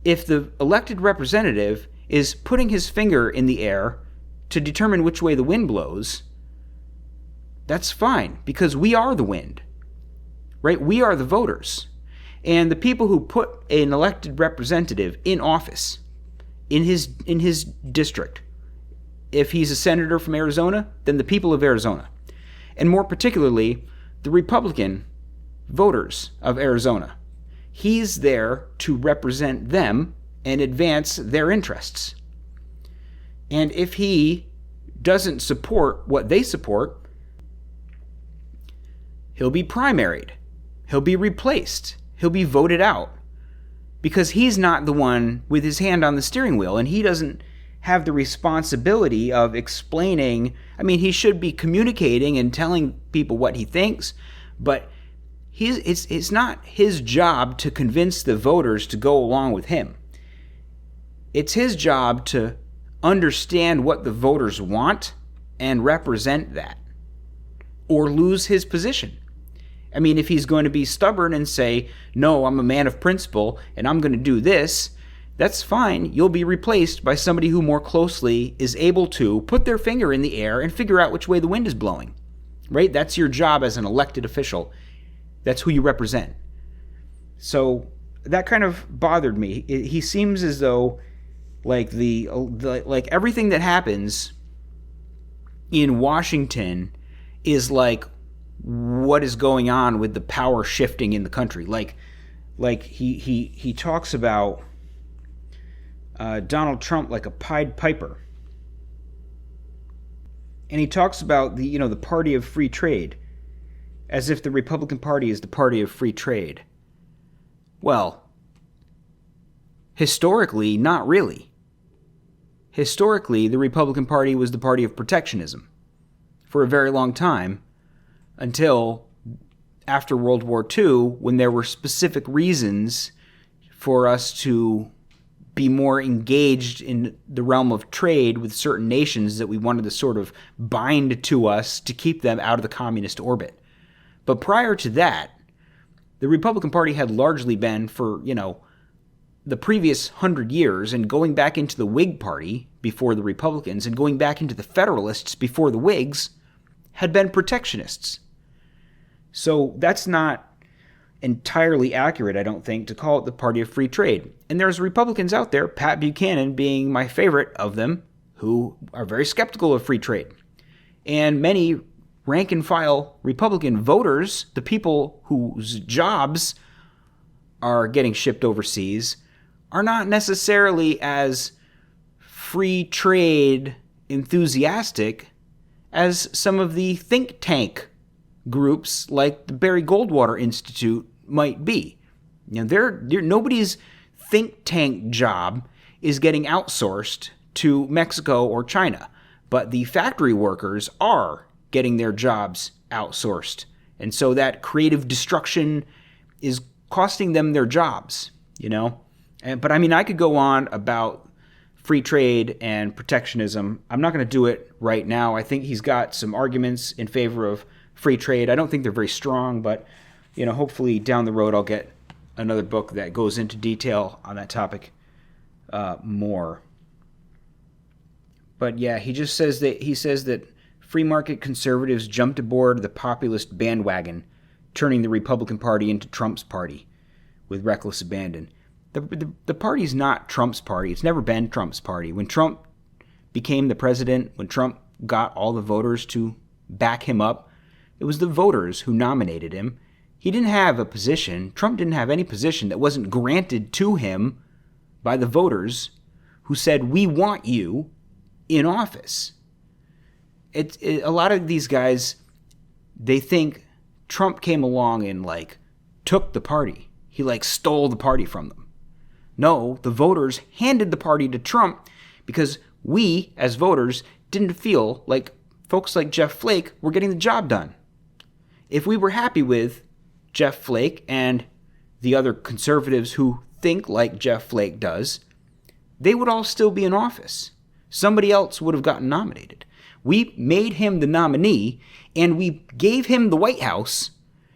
If the elected representative is putting his finger in the air to determine which way the wind blows, that's fine, because we are the wind, right? We are the voters. And the people who put an elected representative in office, in his district, if he's a senator from Arizona, then the people of Arizona. And more particularly, the Republican voters of Arizona. He's there to represent them and advance their interests. And if he doesn't support what they support, he'll be primaried. He'll be replaced. He'll be voted out because he's not the one with his hand on the steering wheel, and he doesn't have the responsibility of explaining. I mean, he should be communicating and telling people what he thinks, but it's not his job to convince the voters to go along with him. It's his job to understand what the voters want and represent that, or lose his position. I mean, if he's going to be stubborn and say, no, I'm a man of principle and I'm going to do this, that's fine. You'll be replaced by somebody who more closely is able to put their finger in the air and figure out which way the wind is blowing, right? That's your job as an elected official. That's who you represent. So that kind of bothered me. He seems as though like like everything that happens in Washington is like what is going on with the power shifting in the country. Like he talks about Donald Trump like a Pied Piper, and he talks about the party of free trade, as if the Republican Party is the party of free trade. Well, historically, not really. Historically, the Republican Party was the party of protectionism for a very long time, until after World War II, when there were specific reasons for us to be more engaged in the realm of trade with certain nations that we wanted to sort of bind to us to keep them out of the communist orbit. But prior to that, the Republican Party had largely been for, the previous 100 years, and going back into the Whig Party before the Republicans and going back into the Federalists before the Whigs, had been protectionists. So that's not entirely accurate, I don't think, to call it the party of free trade. And there's Republicans out there, Pat Buchanan being my favorite of them, who are very skeptical of free trade. And many rank-and-file Republican voters, the people whose jobs are getting shipped overseas, are not necessarily as free trade enthusiastic as some of the think tank groups like the Barry Goldwater Institute might be. Nobody's think tank job is getting outsourced to Mexico or China, but the factory workers are getting their jobs outsourced. And so that creative destruction is costing them their jobs, But I mean, I could go on about free trade and protectionism. I'm not going to do it right now. I think he's got some arguments in favor of free trade. I don't think they're very strong, but hopefully down the road I'll get another book that goes into detail on that topic more. But yeah, he says that free market conservatives jumped aboard the populist bandwagon, turning the Republican Party into Trump's party with reckless abandon. The party's not Trump's party. It's never been Trump's party. When Trump became the president, when Trump got all the voters to back him up, it was the voters who nominated him. He didn't have a position. Trump didn't have any position that wasn't granted to him by the voters who said, we want you in office. A lot of these guys, they think Trump came along and took the party. He stole the party from them. No, the voters handed the party to Trump because we, as voters, didn't feel like folks like Jeff Flake were getting the job done. If we were happy with Jeff Flake and the other conservatives who think like Jeff Flake does, they would all still be in office. Somebody else would have gotten nominated. We made him the nominee, and we gave him the White House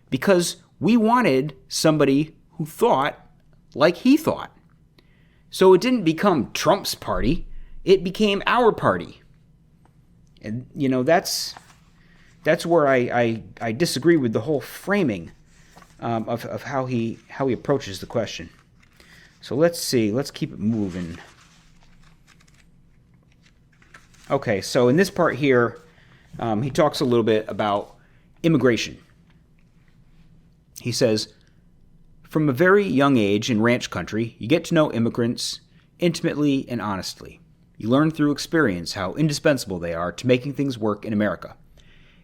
because we wanted somebody who thought like he thought. So it didn't become Trump's party. It became our party. And, that's where I disagree with the whole framing of how he approaches the question. So let's see. Let's keep it moving. Okay, so in this part here, he talks a little bit about immigration. He says, from a very young age in ranch country, you get to know immigrants intimately and honestly. You learn through experience how indispensable they are to making things work in America.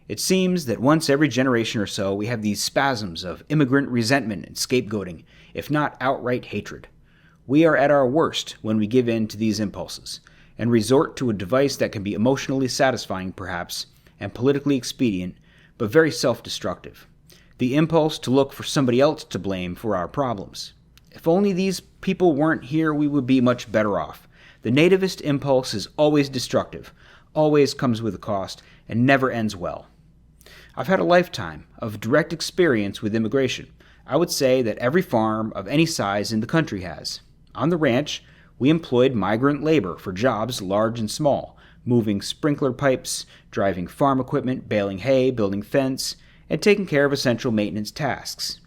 It seems that once every generation or so we have these spasms of immigrant resentment and scapegoating, if not outright hatred. We are at our worst when we give in to these impulses, and resort to a device that can be emotionally satisfying perhaps, and politically expedient, but very self-destructive. The impulse to look for somebody else to blame for our problems. If only these people weren't here, we would be much better off. The nativist impulse is always destructive, always comes with a cost, and never ends well. I've had a lifetime of direct experience with immigration. I would say that every farm of any size in the country has. On the ranch, we employed migrant labor for jobs large and small, moving sprinkler pipes, driving farm equipment, baling hay, building fence, and taking care of essential maintenance tasks.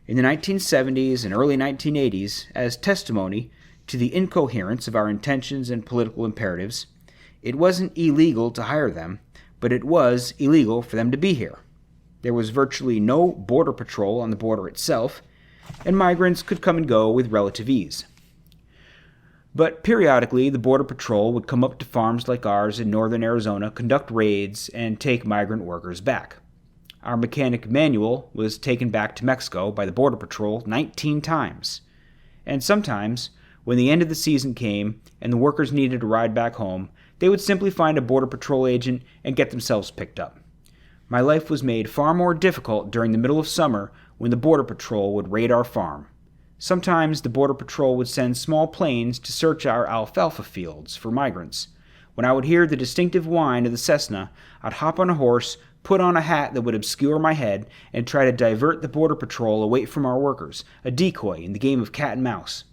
In the 1970s and early 1980s, as testimony to the incoherence of our intentions and political imperatives, it wasn't illegal to hire them, but it was illegal for them to be here. There was virtually no border patrol on the border itself, and migrants could come and go with relative ease. But periodically, the Border Patrol would come up to farms like ours in northern Arizona, conduct raids, and take migrant workers back. Our mechanic manual was taken back to Mexico by the Border Patrol 19 times. And sometimes, when the end of the season came and the workers needed a ride back home, they would simply find a Border Patrol agent and get themselves picked up. My life was made far more difficult during the middle of summer when the Border Patrol would raid our farm. Sometimes the Border Patrol would send small planes to search our alfalfa fields for migrants. When I would hear the distinctive whine of the Cessna, I'd hop on a horse, put on a hat that would obscure my head, and try to divert the Border Patrol away from our workers, a decoy in the game of cat and mouse.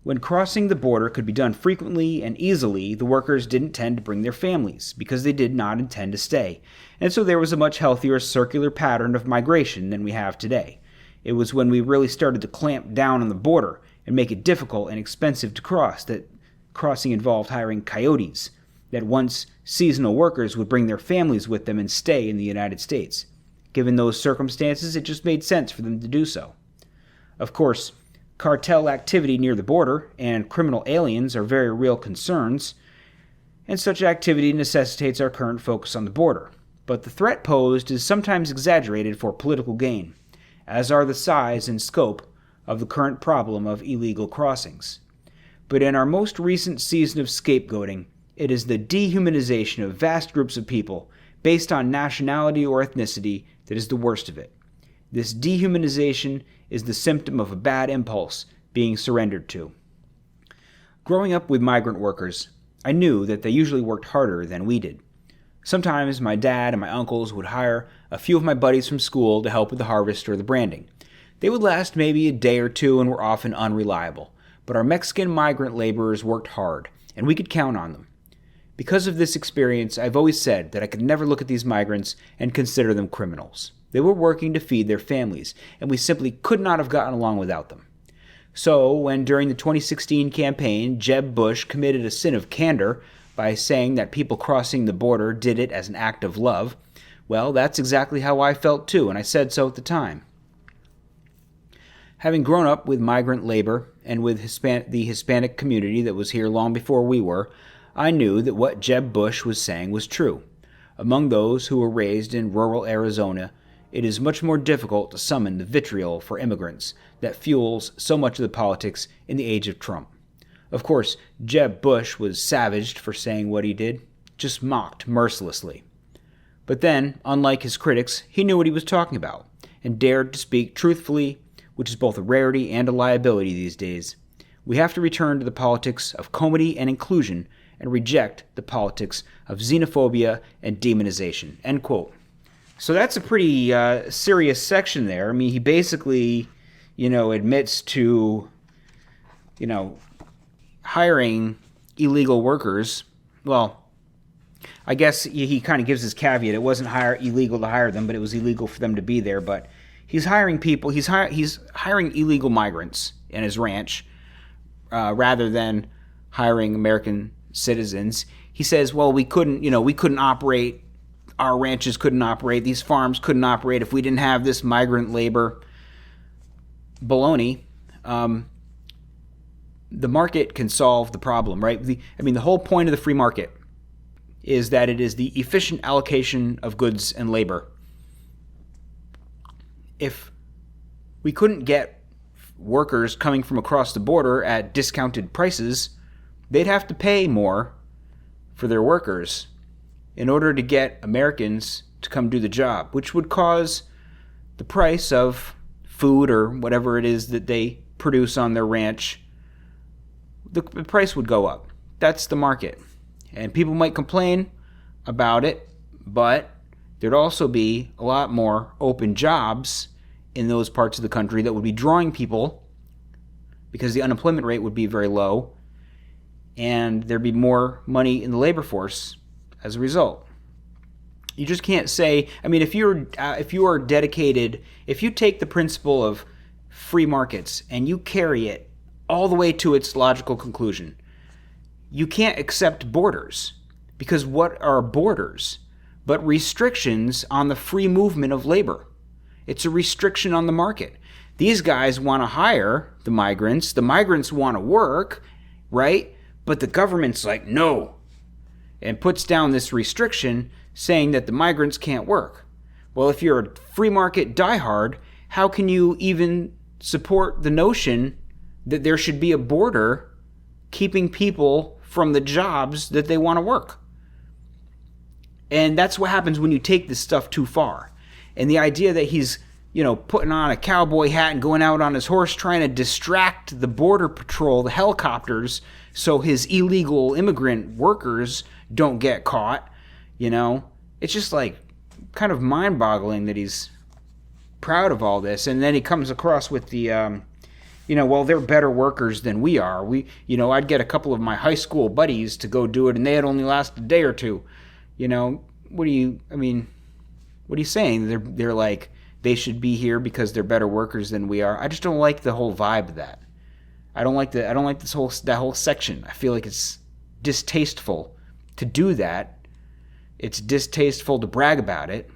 When crossing the border could be done frequently and easily, the workers didn't tend to bring their families, because they did not intend to stay, and so there was a much healthier circular pattern of migration than we have today. It was when we really started to clamp down on the border and make it difficult and expensive to cross that crossing involved hiring coyotes, that once seasonal workers would bring their families with them and stay in the United States. Given those circumstances, it just made sense for them to do so. Of course, cartel activity near the border and criminal aliens are very real concerns, and such activity necessitates our current focus on the border. But the threat posed is sometimes exaggerated for political gain, as are the size and scope of the current problem of illegal crossings. But in our most recent season of scapegoating, it is the dehumanization of vast groups of people based on nationality or ethnicity that is the worst of it. This dehumanization is the symptom of a bad impulse being surrendered to. Growing up with migrant workers, I knew that they usually worked harder than we did. Sometimes my dad and my uncles would hire a few of my buddies from school to help with the harvest or the branding. They would last maybe a day or two and were often unreliable, but our Mexican migrant laborers worked hard, and we could count on them. Because of this experience, I've always said that I could never look at these migrants and consider them criminals. They were working to feed their families, and we simply could not have gotten along without them. So, when during the 2016 campaign, Jeb Bush committed a sin of candor by saying that people crossing the border did it as an act of love, well, that's exactly how I felt too, and I said so at the time. Having grown up with migrant labor and with the Hispanic community that was here long before we were, I knew that what Jeb Bush was saying was true. Among those who were raised in rural Arizona, it is much more difficult to summon the vitriol for immigrants that fuels so much of the politics in the age of Trump. Of course, Jeb Bush was savaged for saying what he did, just mocked mercilessly. But then, unlike his critics, he knew what he was talking about, and dared to speak truthfully, which is both a rarity and a liability these days. We have to return to the politics of comity and inclusion and reject the politics of xenophobia and demonization." End quote. So that's a pretty serious section there. I mean, he basically, admits to, hiring illegal workers. Well, I guess he kind of gives his caveat. It wasn't illegal to hire them, but it was illegal for them to be there. But he's hiring people. He's hiring illegal migrants in his ranch rather than hiring American citizens. He says, well, we couldn't operate. Our ranches couldn't operate. These farms couldn't operate if we didn't have this migrant labor. Baloney. the market can solve the problem, right? The whole point of the free market is that it is the efficient allocation of goods and labor. If we couldn't get workers coming from across the border at discounted prices, they'd have to pay more for their workers in order to get Americans to come do the job, which would cause the price of food or whatever it is that they produce on their ranch, the price would go up. That's the market. And people might complain about it, but there'd also be a lot more open jobs in those parts of the country that would be drawing people because the unemployment rate would be very low, and there'd be more money in the labor force as a result. You just can't say, if you are dedicated, if you take the principle of free markets and you carry it all the way to its logical conclusion, you can't accept borders, because what are borders but restrictions on the free movement of labor? It's a restriction on the market. These guys want to hire the migrants want to work, right? But the government's like, no, and puts down this restriction saying that the migrants can't work. Well, if you're a free market diehard, how can you even support the notion that there should be a border keeping people from the jobs that they want to work? And that's what happens when you take this stuff too far. And the idea that he's, putting on a cowboy hat and going out on his horse trying to distract the border patrol, the helicopters, so his illegal immigrant workers don't get caught, it's just like kind of mind-boggling that he's proud of all this. And then he comes across with the, well, they're better workers than we are. I'd get a couple of my high school buddies to go do it, and they'd only last a day or two. What are you saying? They're like, they should be here because they're better workers than we are. I just don't like the whole vibe of that. I don't like that whole section. I feel like it's distasteful to do that. It's distasteful to brag about it.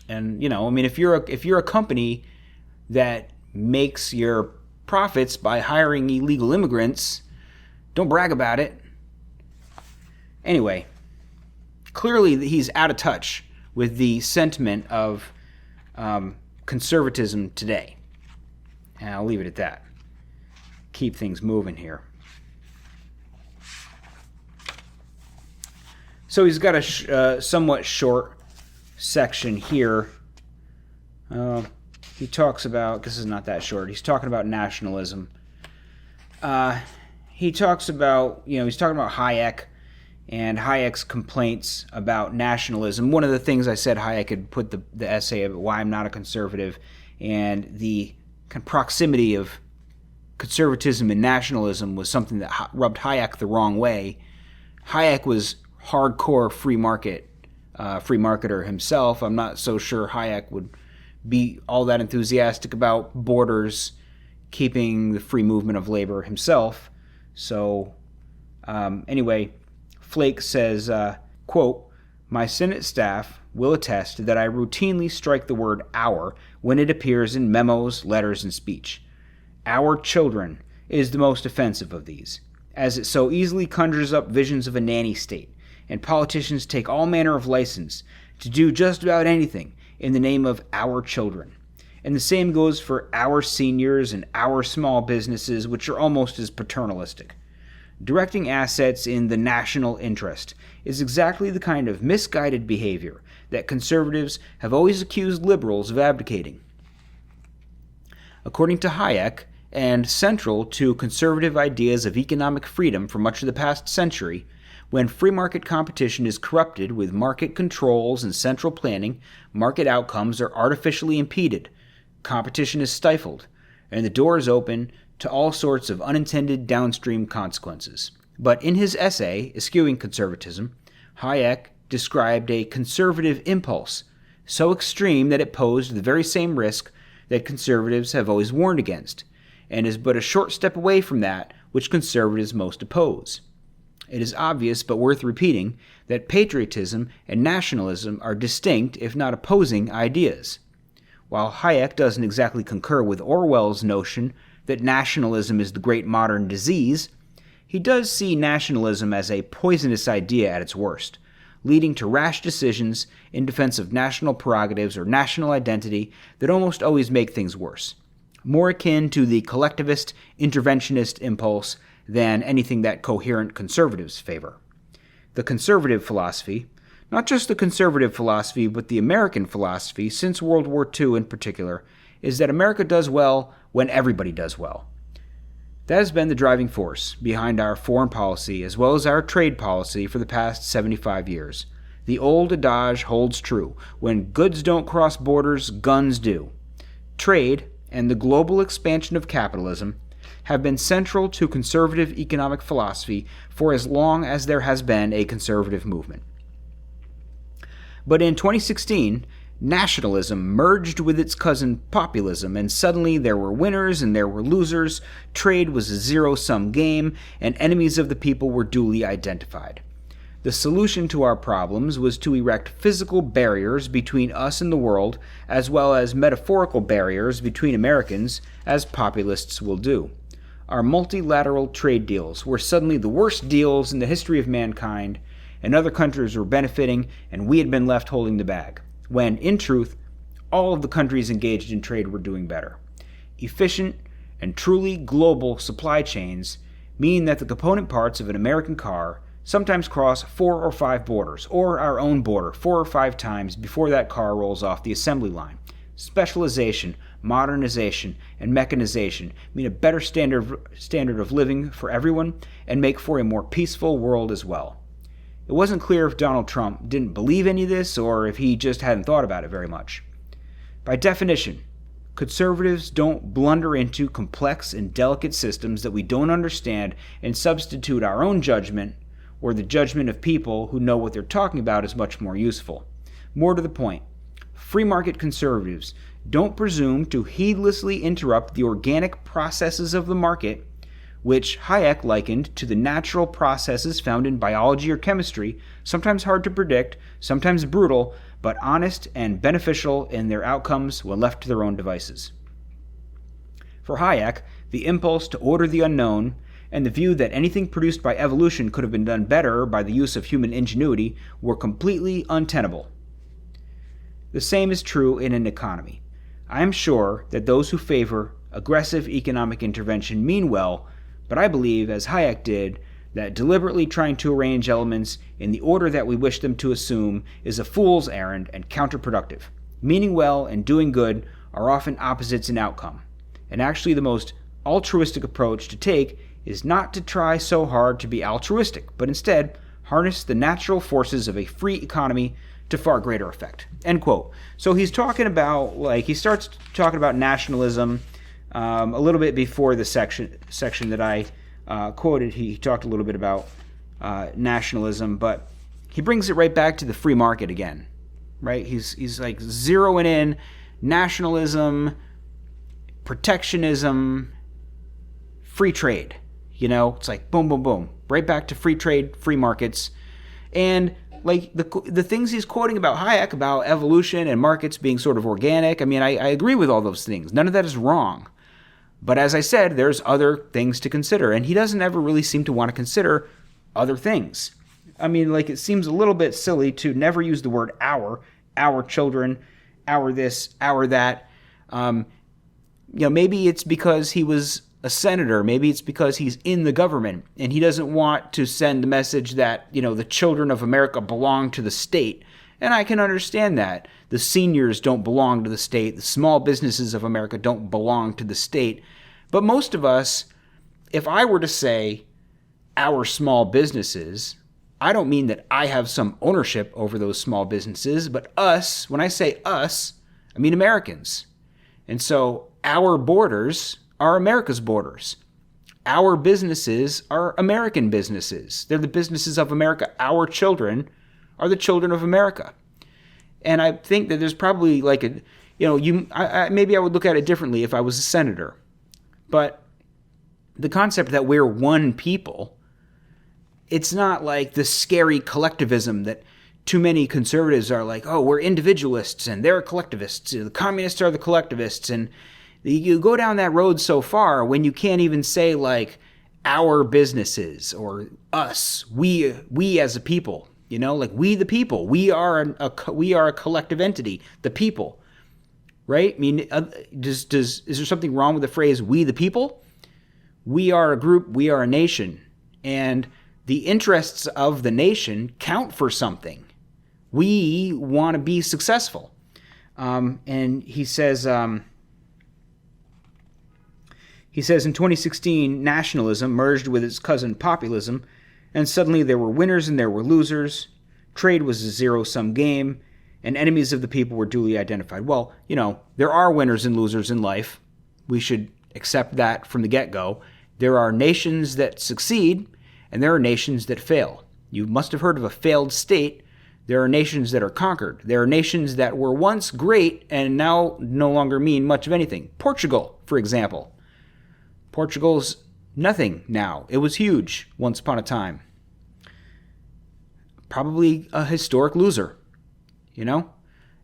And if you're a company that makes your profits by hiring illegal immigrants, don't brag about it. Anyway, clearly he's out of touch with the sentiment of conservatism today. And I'll leave it at that. Keep things moving here. So he's got a somewhat short section here. He talks about, this is not that short, he's talking about nationalism. He talks about, he's talking about Hayek and Hayek's complaints about nationalism. One of the things I said Hayek had put the essay of why I'm not a conservative, and the proximity of conservatism and nationalism was something that rubbed Hayek the wrong way. Hayek was hardcore free marketer himself. I'm not so sure Hayek would be all that enthusiastic about borders keeping the free movement of labor himself. So anyway, Flake says, quote, "My Senate staff will attest that I routinely strike the word 'our' when it appears in memos, letters, and speech. 'Our children' is the most offensive of these, as it so easily conjures up visions of a nanny state, and politicians take all manner of license to do just about anything in the name of 'our children.' And the same goes for 'our seniors' and 'our small businesses,' which are almost as paternalistic. Directing assets in the national interest is exactly the kind of misguided behavior that conservatives have always accused liberals of abdicating." According to Hayek, and central to conservative ideas of economic freedom for much of the past century, when free market competition is corrupted with market controls and central planning, market outcomes are artificially impeded, competition is stifled, and the door is open to all sorts of unintended downstream consequences. But in his essay, Eschewing Conservatism, Hayek described a conservative impulse so extreme that it posed the very same risk that conservatives have always warned against, and is but a short step away from that which conservatives most oppose. It is obvious, but worth repeating, that patriotism and nationalism are distinct, if not opposing, ideas. While Hayek doesn't exactly concur with Orwell's notion that nationalism is the great modern disease, he does see nationalism as a poisonous idea at its worst, leading to rash decisions in defense of national prerogatives or national identity that almost always make things worse, more akin to the collectivist, interventionist impulse than anything that coherent conservatives favor. The conservative philosophy, not just the conservative philosophy, but the American philosophy since World War II in particular, is that America does well when everybody does well. That has been the driving force behind our foreign policy as well as our trade policy for the past 75 years. The old adage holds true: when goods don't cross borders, guns do. Trade and the global expansion of capitalism have been central to conservative economic philosophy for as long as there has been a conservative movement. But in 2016, nationalism merged with its cousin populism, and suddenly there were winners and there were losers, trade was a zero-sum game, and enemies of the people were duly identified. The solution to our problems was to erect physical barriers between us and the world, as well as metaphorical barriers between Americans, as populists will do. Our multilateral trade deals were suddenly the worst deals in the history of mankind, and other countries were benefiting, and we had been left holding the bag, when, in truth, all of the countries engaged in trade were doing better. Efficient and truly global supply chains mean that the component parts of an American car sometimes cross 4 or 5 borders, or our own border 4 or 5 times before that car rolls off the assembly line. Specialization, modernization, and mechanization mean a better standard of living for everyone and make for a more peaceful world as well. It wasn't clear if Donald Trump didn't believe any of this or if he just hadn't thought about it very much. By definition, conservatives don't blunder into complex and delicate systems that we don't understand and substitute our own judgment or the judgment of people who know what they're talking about is much more useful. More to the point, free market conservatives don't presume to heedlessly interrupt the organic processes of the market, which Hayek likened to the natural processes found in biology or chemistry, sometimes hard to predict, sometimes brutal, but honest and beneficial in their outcomes when left to their own devices. For Hayek, the impulse to order the unknown and the view that anything produced by evolution could have been done better by the use of human ingenuity were completely untenable. The same is true in an economy. I am sure that those who favor aggressive economic intervention mean well, but I believe, as Hayek did, that deliberately trying to arrange elements in the order that we wish them to assume is a fool's errand and counterproductive. Meaning well and doing good are often opposites in outcome, and actually the most altruistic approach to take is not to try so hard to be altruistic, but instead harness the natural forces of a free economy to far greater effect. End quote. So he's talking about, he starts talking about nationalism a little bit before the section that I quoted. He talked a little bit about nationalism, but he brings it right back to the free market again, right? He's like zeroing in nationalism, protectionism, free trade. You know, it's like boom, boom, boom, right back to free trade, free markets, and like the things he's quoting about Hayek, about evolution and markets being sort of organic. I mean, I agree with all those things. None of that is wrong. But as I said, there's other things to consider, and he doesn't ever really seem to want to consider other things. I mean, like, it seems a little bit silly to never use the word our children, our this, our that. Maybe it's because he was a senator. Maybe it's because he's in the government, and he doesn't want to send the message that, the children of America belong to the state. And I can understand that. The seniors don't belong to the state. The small businesses of America don't belong to the state. But most of us, if I were to say our small businesses, I don't mean that I have some ownership over those small businesses, but us, when I say us, I mean Americans. And so our borders are America's borders. Our businesses are American businesses. They're the businesses of America. Our children are the children of America. And I think that there's probably maybe I would look at it differently if I was a senator. But the concept that we're one people, it's not like the scary collectivism that too many conservatives are like, oh, we're individualists and they're collectivists. The communists are the collectivists. And You go down that road so far when you can't even say like our businesses or us, we as a people, like we the people, we are a collective entity, the people, right? I mean, is there something wrong with the phrase "we the people"? We are a group, we are a nation, and the interests of the nation count for something. We want to be successful, and he says. He says in 2016, nationalism merged with its cousin populism, and suddenly there were winners and there were losers. Trade was a zero-sum game, and enemies of the people were duly identified. Well, there are winners and losers in life. We should accept that from the get-go. There are nations that succeed, and there are nations that fail. You must have heard of a failed state. There are nations that are conquered. There are nations that were once great and now no longer mean much of anything. Portugal, for example. Portugal's nothing now. It was huge once upon a time. Probably a historic loser,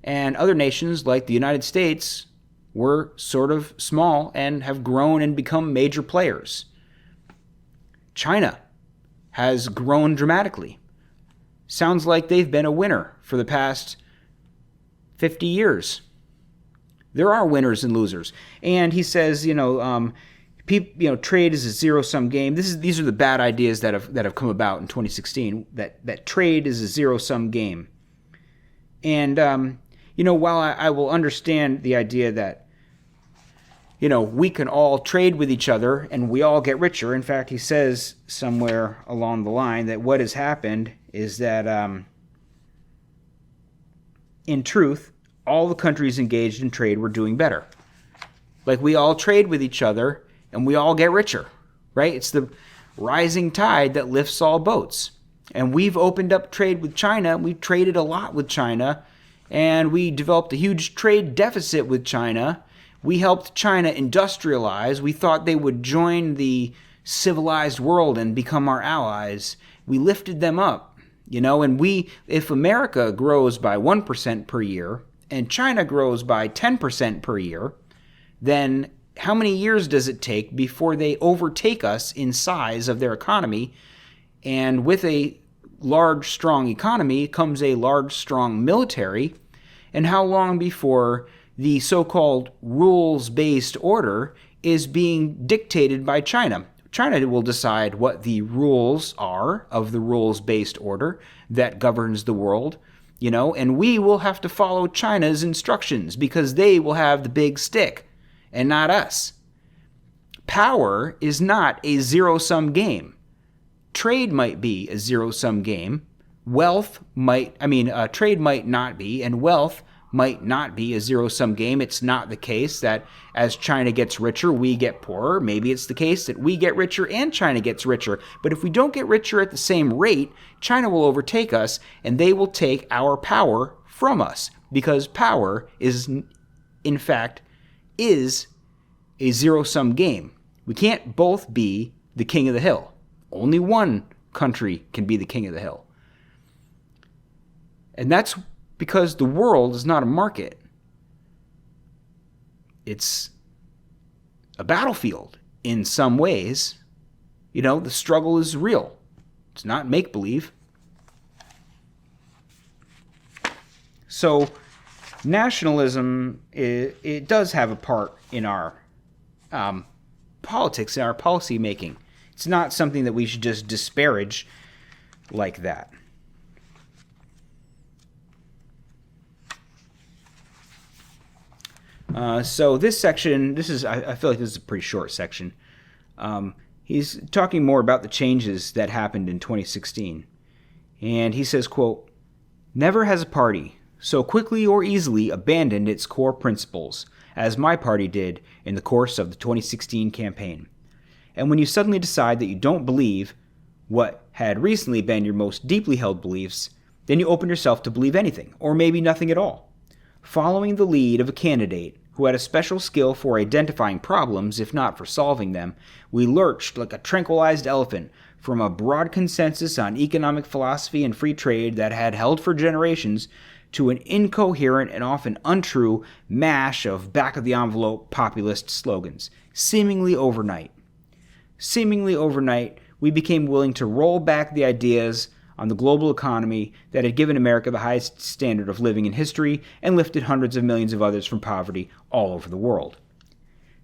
And other nations like the United States were sort of small and have grown and become major players. China has grown dramatically. Sounds like they've been a winner for the past 50 years. There are winners and losers. And he says, trade is a zero-sum game. These are the bad ideas that have come about in 2016. That trade is a zero-sum game. And while I will understand the idea that we can all trade with each other and we all get richer. In fact, he says somewhere along the line that what has happened is that in truth, all the countries engaged in trade were doing better. Like we all trade with each other and we all get richer, right? It's the rising tide that lifts all boats. And we've opened up trade with China. We've traded a lot with China, and we developed a huge trade deficit with China. We helped China industrialize. We thought they would join the civilized world and become our allies. We lifted them up, and if America grows by 1% per year and China grows by 10% per year, then how many years does it take before they overtake us in size of their economy? And with a large, strong economy comes a large, strong military. And how long before the so-called rules-based order is being dictated by China? China will decide what the rules are of the rules-based order that governs the world, and we will have to follow China's instructions because they will have the big stick and not us. Power is not a zero-sum game. Trade might be a zero-sum game. Trade might not be, and wealth might not be a zero-sum game. It's not the case that as China gets richer, we get poorer. Maybe it's the case that we get richer and China gets richer. But if we don't get richer at the same rate, China will overtake us, and they will take our power from us, because power is a zero-sum game. We can't both be the king of the hill. Only one country can be the king of the hill. And that's because the world is not a market. It's a battlefield in some ways. The struggle is real. It's not make-believe. So nationalism, it does have a part in our politics, in our policy making. It's not something that we should just disparage like that. So this section, I feel like this is a pretty short section. He's talking more about the changes that happened in 2016. And he says, quote, "Never has a party so quickly or easily abandoned its core principles as my party did in the course of the 2016 campaign. And when you suddenly decide that you don't believe what had recently been your most deeply held beliefs, then you open yourself to believe anything, or maybe nothing at all. Following the lead of a candidate who had a special skill for identifying problems, if not for solving them, we lurched like a tranquilized elephant from a broad consensus on economic philosophy and free trade that had held for generations to an incoherent and often untrue mash of back-of-the-envelope populist slogans, seemingly overnight. Seemingly overnight, we became willing to roll back the ideas on the global economy that had given America the highest standard of living in history and lifted hundreds of millions of others from poverty all over the world.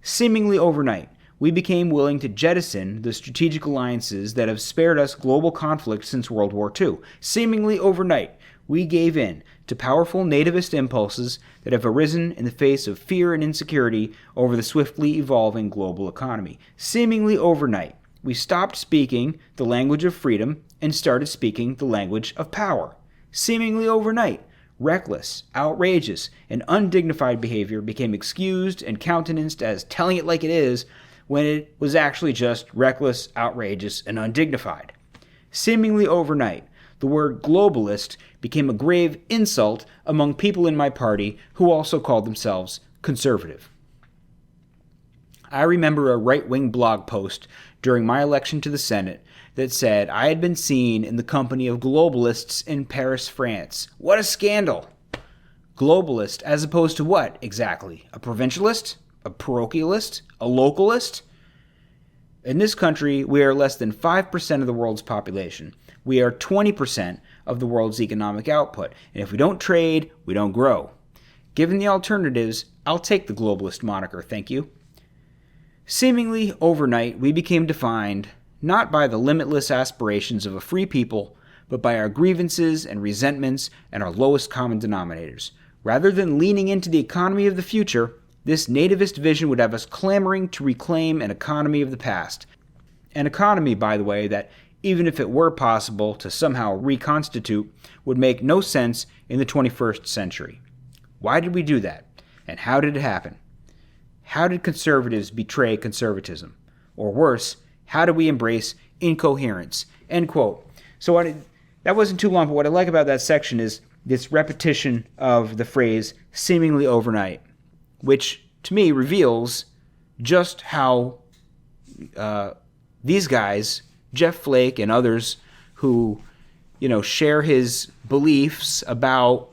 Seemingly overnight, we became willing to jettison the strategic alliances that have spared us global conflict since World War II. Seemingly overnight, we gave in to powerful nativist impulses that have arisen in the face of fear and insecurity over the swiftly evolving global economy. Seemingly overnight, we stopped speaking the language of freedom and started speaking the language of power. Seemingly overnight, reckless, outrageous, and undignified behavior became excused and countenanced as telling it like it is when it was actually just reckless, outrageous, and undignified. Seemingly overnight, the word globalist became a grave insult among people in my party who also called themselves conservative. I remember a right-wing blog post during my election to the Senate that said I had been seen in the company of globalists in Paris, France. What a scandal! Globalist as opposed to what, exactly? A provincialist? A parochialist? A localist? In this country, we are less than 5% of the world's population. We are 20% of the world's economic output. And if we don't trade, we don't grow. Given the alternatives, I'll take the globalist moniker, thank you. Seemingly overnight, we became defined not by the limitless aspirations of a free people, but by our grievances and resentments and our lowest common denominators. Rather than leaning into the economy of the future, this nativist vision would have us clamoring to reclaim an economy of the past. An economy, by the way, that even if it were possible to somehow reconstitute, would make no sense in the 21st century. Why did we do that? And how did it happen? How did conservatives betray conservatism? Or worse, how do we embrace incoherence? End quote. So that wasn't too long, but what I like about that section is this repetition of the phrase seemingly overnight, which to me reveals just how these guys, Jeff Flake and others who, share his beliefs about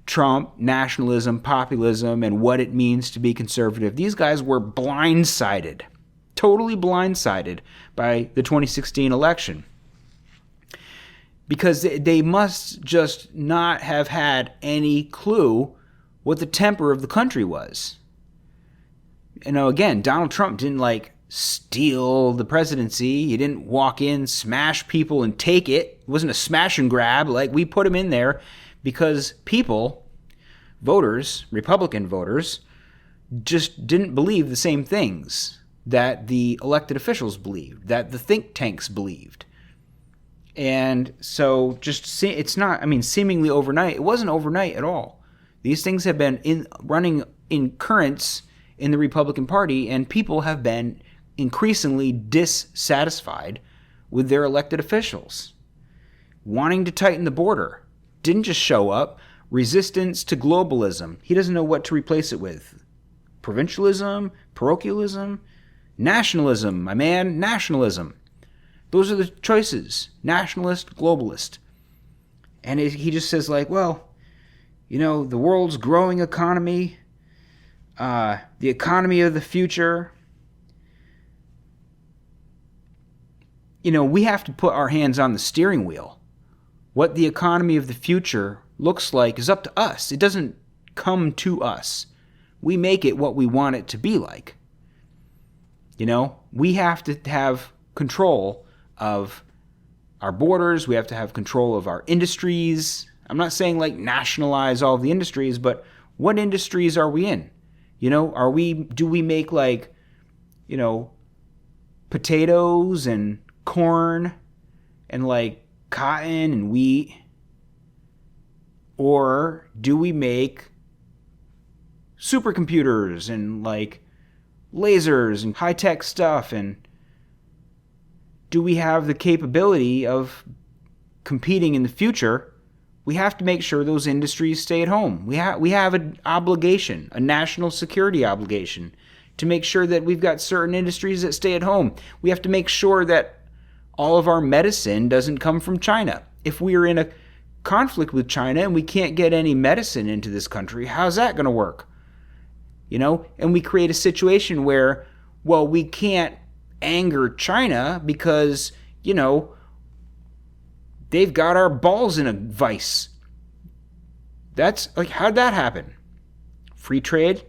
Trump, nationalism, populism, and what it means to be conservative, these guys were blindsided, totally blindsided by the 2016 election. Because they must just not have had any clue what the temper of the country was. Again, Donald Trump didn't steal the presidency. He didn't walk in, smash people, and take it. It wasn't a smash and grab. We put him in there because people, voters, Republican voters, just didn't believe the same things that the elected officials believed, that the think tanks believed. And so it's not, seemingly overnight. It wasn't overnight at all. These things have been running in currents in the Republican Party, and people have been increasingly dissatisfied with their elected officials. Wanting to tighten the border. Didn't just show up. Resistance to globalism. He doesn't know what to replace it with. Provincialism, parochialism, nationalism, my man, nationalism. Those are the choices. Nationalist, globalist. And he just says the world's growing economy, the economy of the future. We have to put our hands on the steering wheel. What the economy of the future looks like is up to us. It doesn't come to us. We make it what we want it to be like. We have to have control of our borders. We have to have control of our industries. I'm not saying nationalize all of the industries, but what industries are we in? Do we make potatoes and corn and cotton and wheat? Or do we make supercomputers and lasers and high-tech stuff? And do we have the capability of competing in the future? We have to make sure those industries stay at home. We have an obligation, a national security obligation, to make sure that we've got certain industries that stay at home. We have to make sure that all of our medicine doesn't come from China. If we are in a conflict with China and we can't get any medicine into this country, how's that going to work? And we create a situation where, well, we can't anger China because, they've got our balls in a vice. That's like, how'd that happen? Free trade?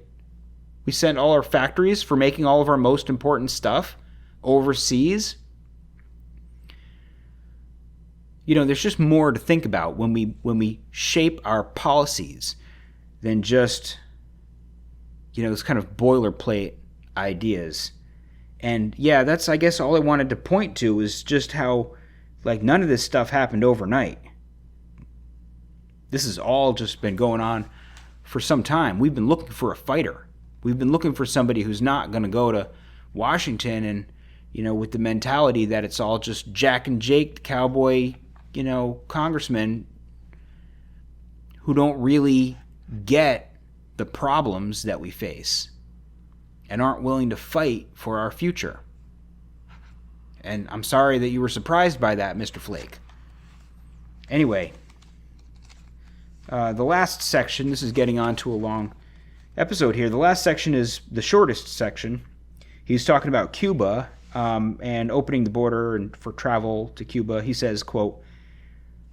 We sent all our factories for making all of our most important stuff overseas. There's just more to think about when we shape our policies than just, this kind of boilerplate ideas. And yeah, that's, I guess, all I wanted to point to is just how, none of this stuff happened overnight. This has all just been going on for some time. We've been looking for a fighter. We've been looking for somebody who's not going to go to Washington and, with the mentality that it's all just Jack and Jake, the cowboy, congressmen who don't really get the problems that we face and aren't willing to fight for our future. And I'm sorry that you were surprised by that, Mr. Flake. Anyway, the last section, this is getting on to a long episode here. The last section is the shortest section. He's talking about Cuba and opening the border and for travel to Cuba. He says, quote,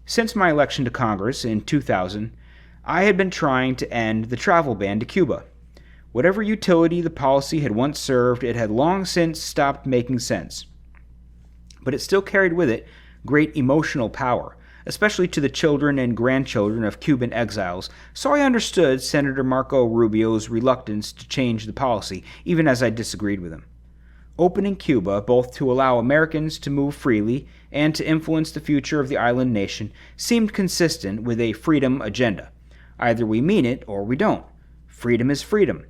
"Since my election to Congress in 2000, I had been trying to end the travel ban to Cuba. Whatever utility the policy had once served, it had long since stopped making sense. But it still carried with it great emotional power, especially to the children and grandchildren of Cuban exiles, so I understood Senator Marco Rubio's reluctance to change the policy, even as I disagreed with him. Opening Cuba, both to allow Americans to move freely and to influence the future of the island nation, seemed consistent with a freedom agenda. Either we mean it or we don't. Freedom is freedom,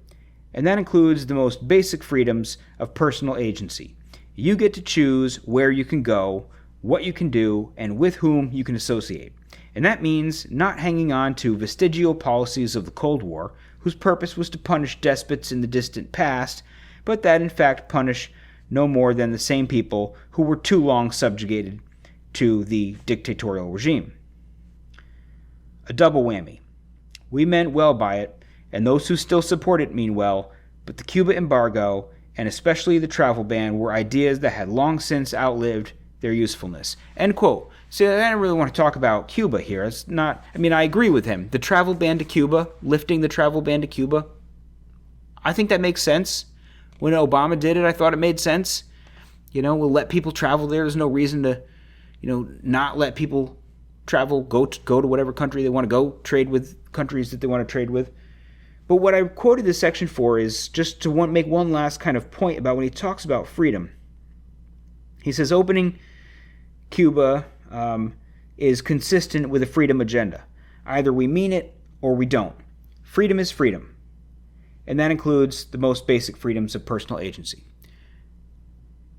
and that includes the most basic freedoms of personal agency. You get to choose where you can go, what you can do, and with whom you can associate. And that means not hanging on to vestigial policies of the Cold War, whose purpose was to punish despots in the distant past, but that in fact punish no more than the same people who were too long subjugated to the dictatorial regime. A double whammy. We meant well by it, and those who still support it mean well, but the Cuba embargo, and especially the travel ban, were ideas that had long since outlived their usefulness." End quote. See, I don't really want to talk about Cuba here. It's not, I agree with him. The travel ban to Cuba, lifting the travel ban to Cuba, I think that makes sense. When Obama did it, I thought it made sense. We'll let people travel there. There's no reason to, not let people travel, go to whatever country they want to go, trade with countries that they want to trade with. But what I quoted this section for is just to make one last kind of point about when he talks about freedom. He says opening Cuba is consistent with a freedom agenda. Either we mean it or we don't. Freedom is freedom. And that includes the most basic freedoms of personal agency.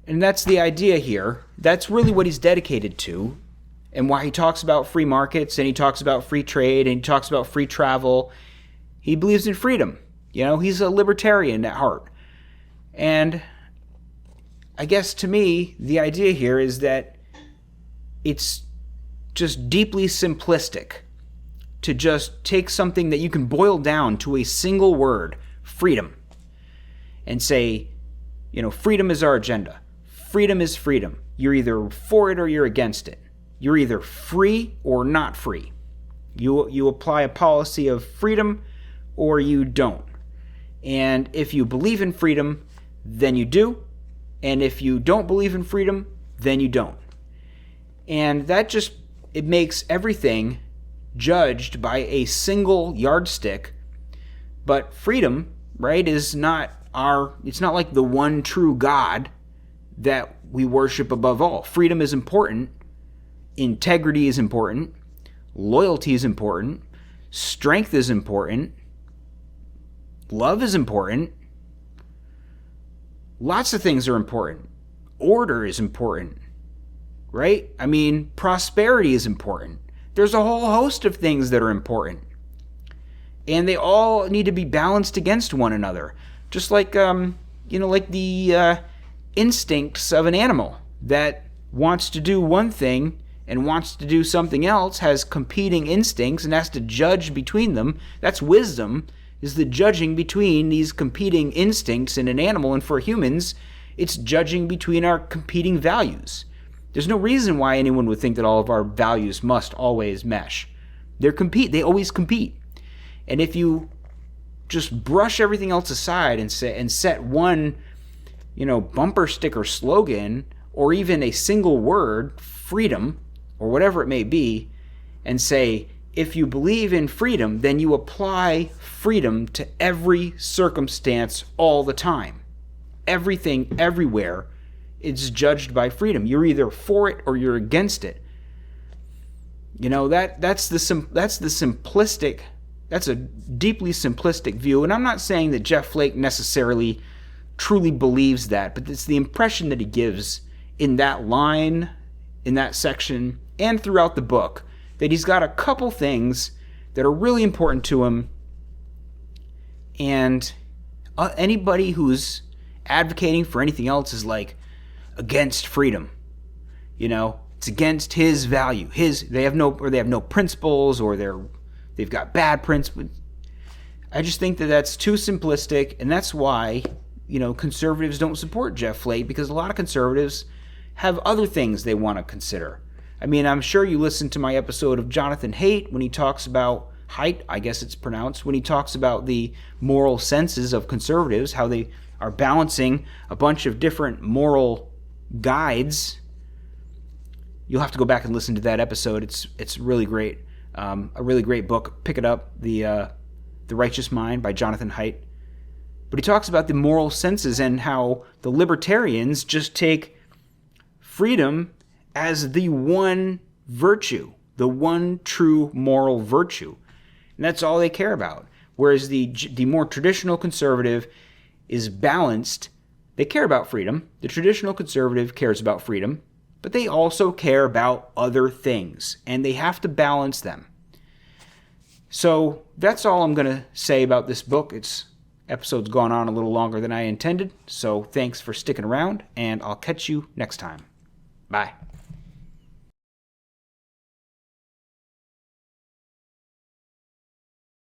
And that's the idea here. That's really what he's dedicated to, and why he talks about free markets, and he talks about free trade, and he talks about free travel. He believes in freedom. He's a libertarian at heart. And I guess to me, the idea here is that it's just deeply simplistic to just take something that you can boil down to a single word, freedom, and say, freedom is our agenda. Freedom is freedom. You're either for it or you're against it. You're either free or not free. You apply a policy of freedom or you don't. And if you believe in freedom, then you do. And if you don't believe in freedom, then you don't. And that it makes everything judged by a single yardstick. But freedom, right, it's not like the one true God that we worship above all. Freedom is important. Integrity is important. Loyalty is important. Strength is important. Love is important. Lots of things are important. Order is important, right? Prosperity is important. There's a whole host of things that are important. And they all need to be balanced against one another. Just like, like the instincts of an animal that wants to do one thing and wants to do something else, has competing instincts and has to judge between them. That's wisdom, is the judging between these competing instincts in an animal. And for humans, it's judging between our competing values. There's no reason why anyone would think that all of our values must always mesh. They always compete. And if you just brush everything else aside and set one, bumper sticker slogan, or even a single word, freedom, or whatever it may be, and say, if you believe in freedom, then you apply freedom to every circumstance all the time. Everything, everywhere, is judged by freedom. You're either for it or you're against it. That's a deeply simplistic view, and I'm not saying that Jeff Flake necessarily truly believes that, but it's the impression that he gives in that line, in that section, and throughout the book, that he's got a couple things that are really important to him, and anybody who's advocating for anything else is like against freedom. It's against his value. They have no principles, or they've got bad principles. I just think that that's too simplistic, and that's why conservatives don't support Jeff Flake, because a lot of conservatives have other things they want to consider. I mean, I'm sure you listened to my episode of Jonathan Haidt when he talks about I guess it's pronounced, when he talks about the moral senses of conservatives, how they are balancing a bunch of different moral guides. You'll have to go back and listen to that episode. It's really great. A really great book. Pick it up, The Righteous Mind by Jonathan Haidt. But he talks about the moral senses and how the libertarians just take freedom as the one virtue, the one true moral virtue. And that's all they care about. Whereas the more traditional conservative is balanced. They care about freedom. The traditional conservative cares about freedom, but they also care about other things, and they have to balance them. So that's all I'm going to say about this book. Episode's gone on a little longer than I intended, so thanks for sticking around, and I'll catch you next time. Bye.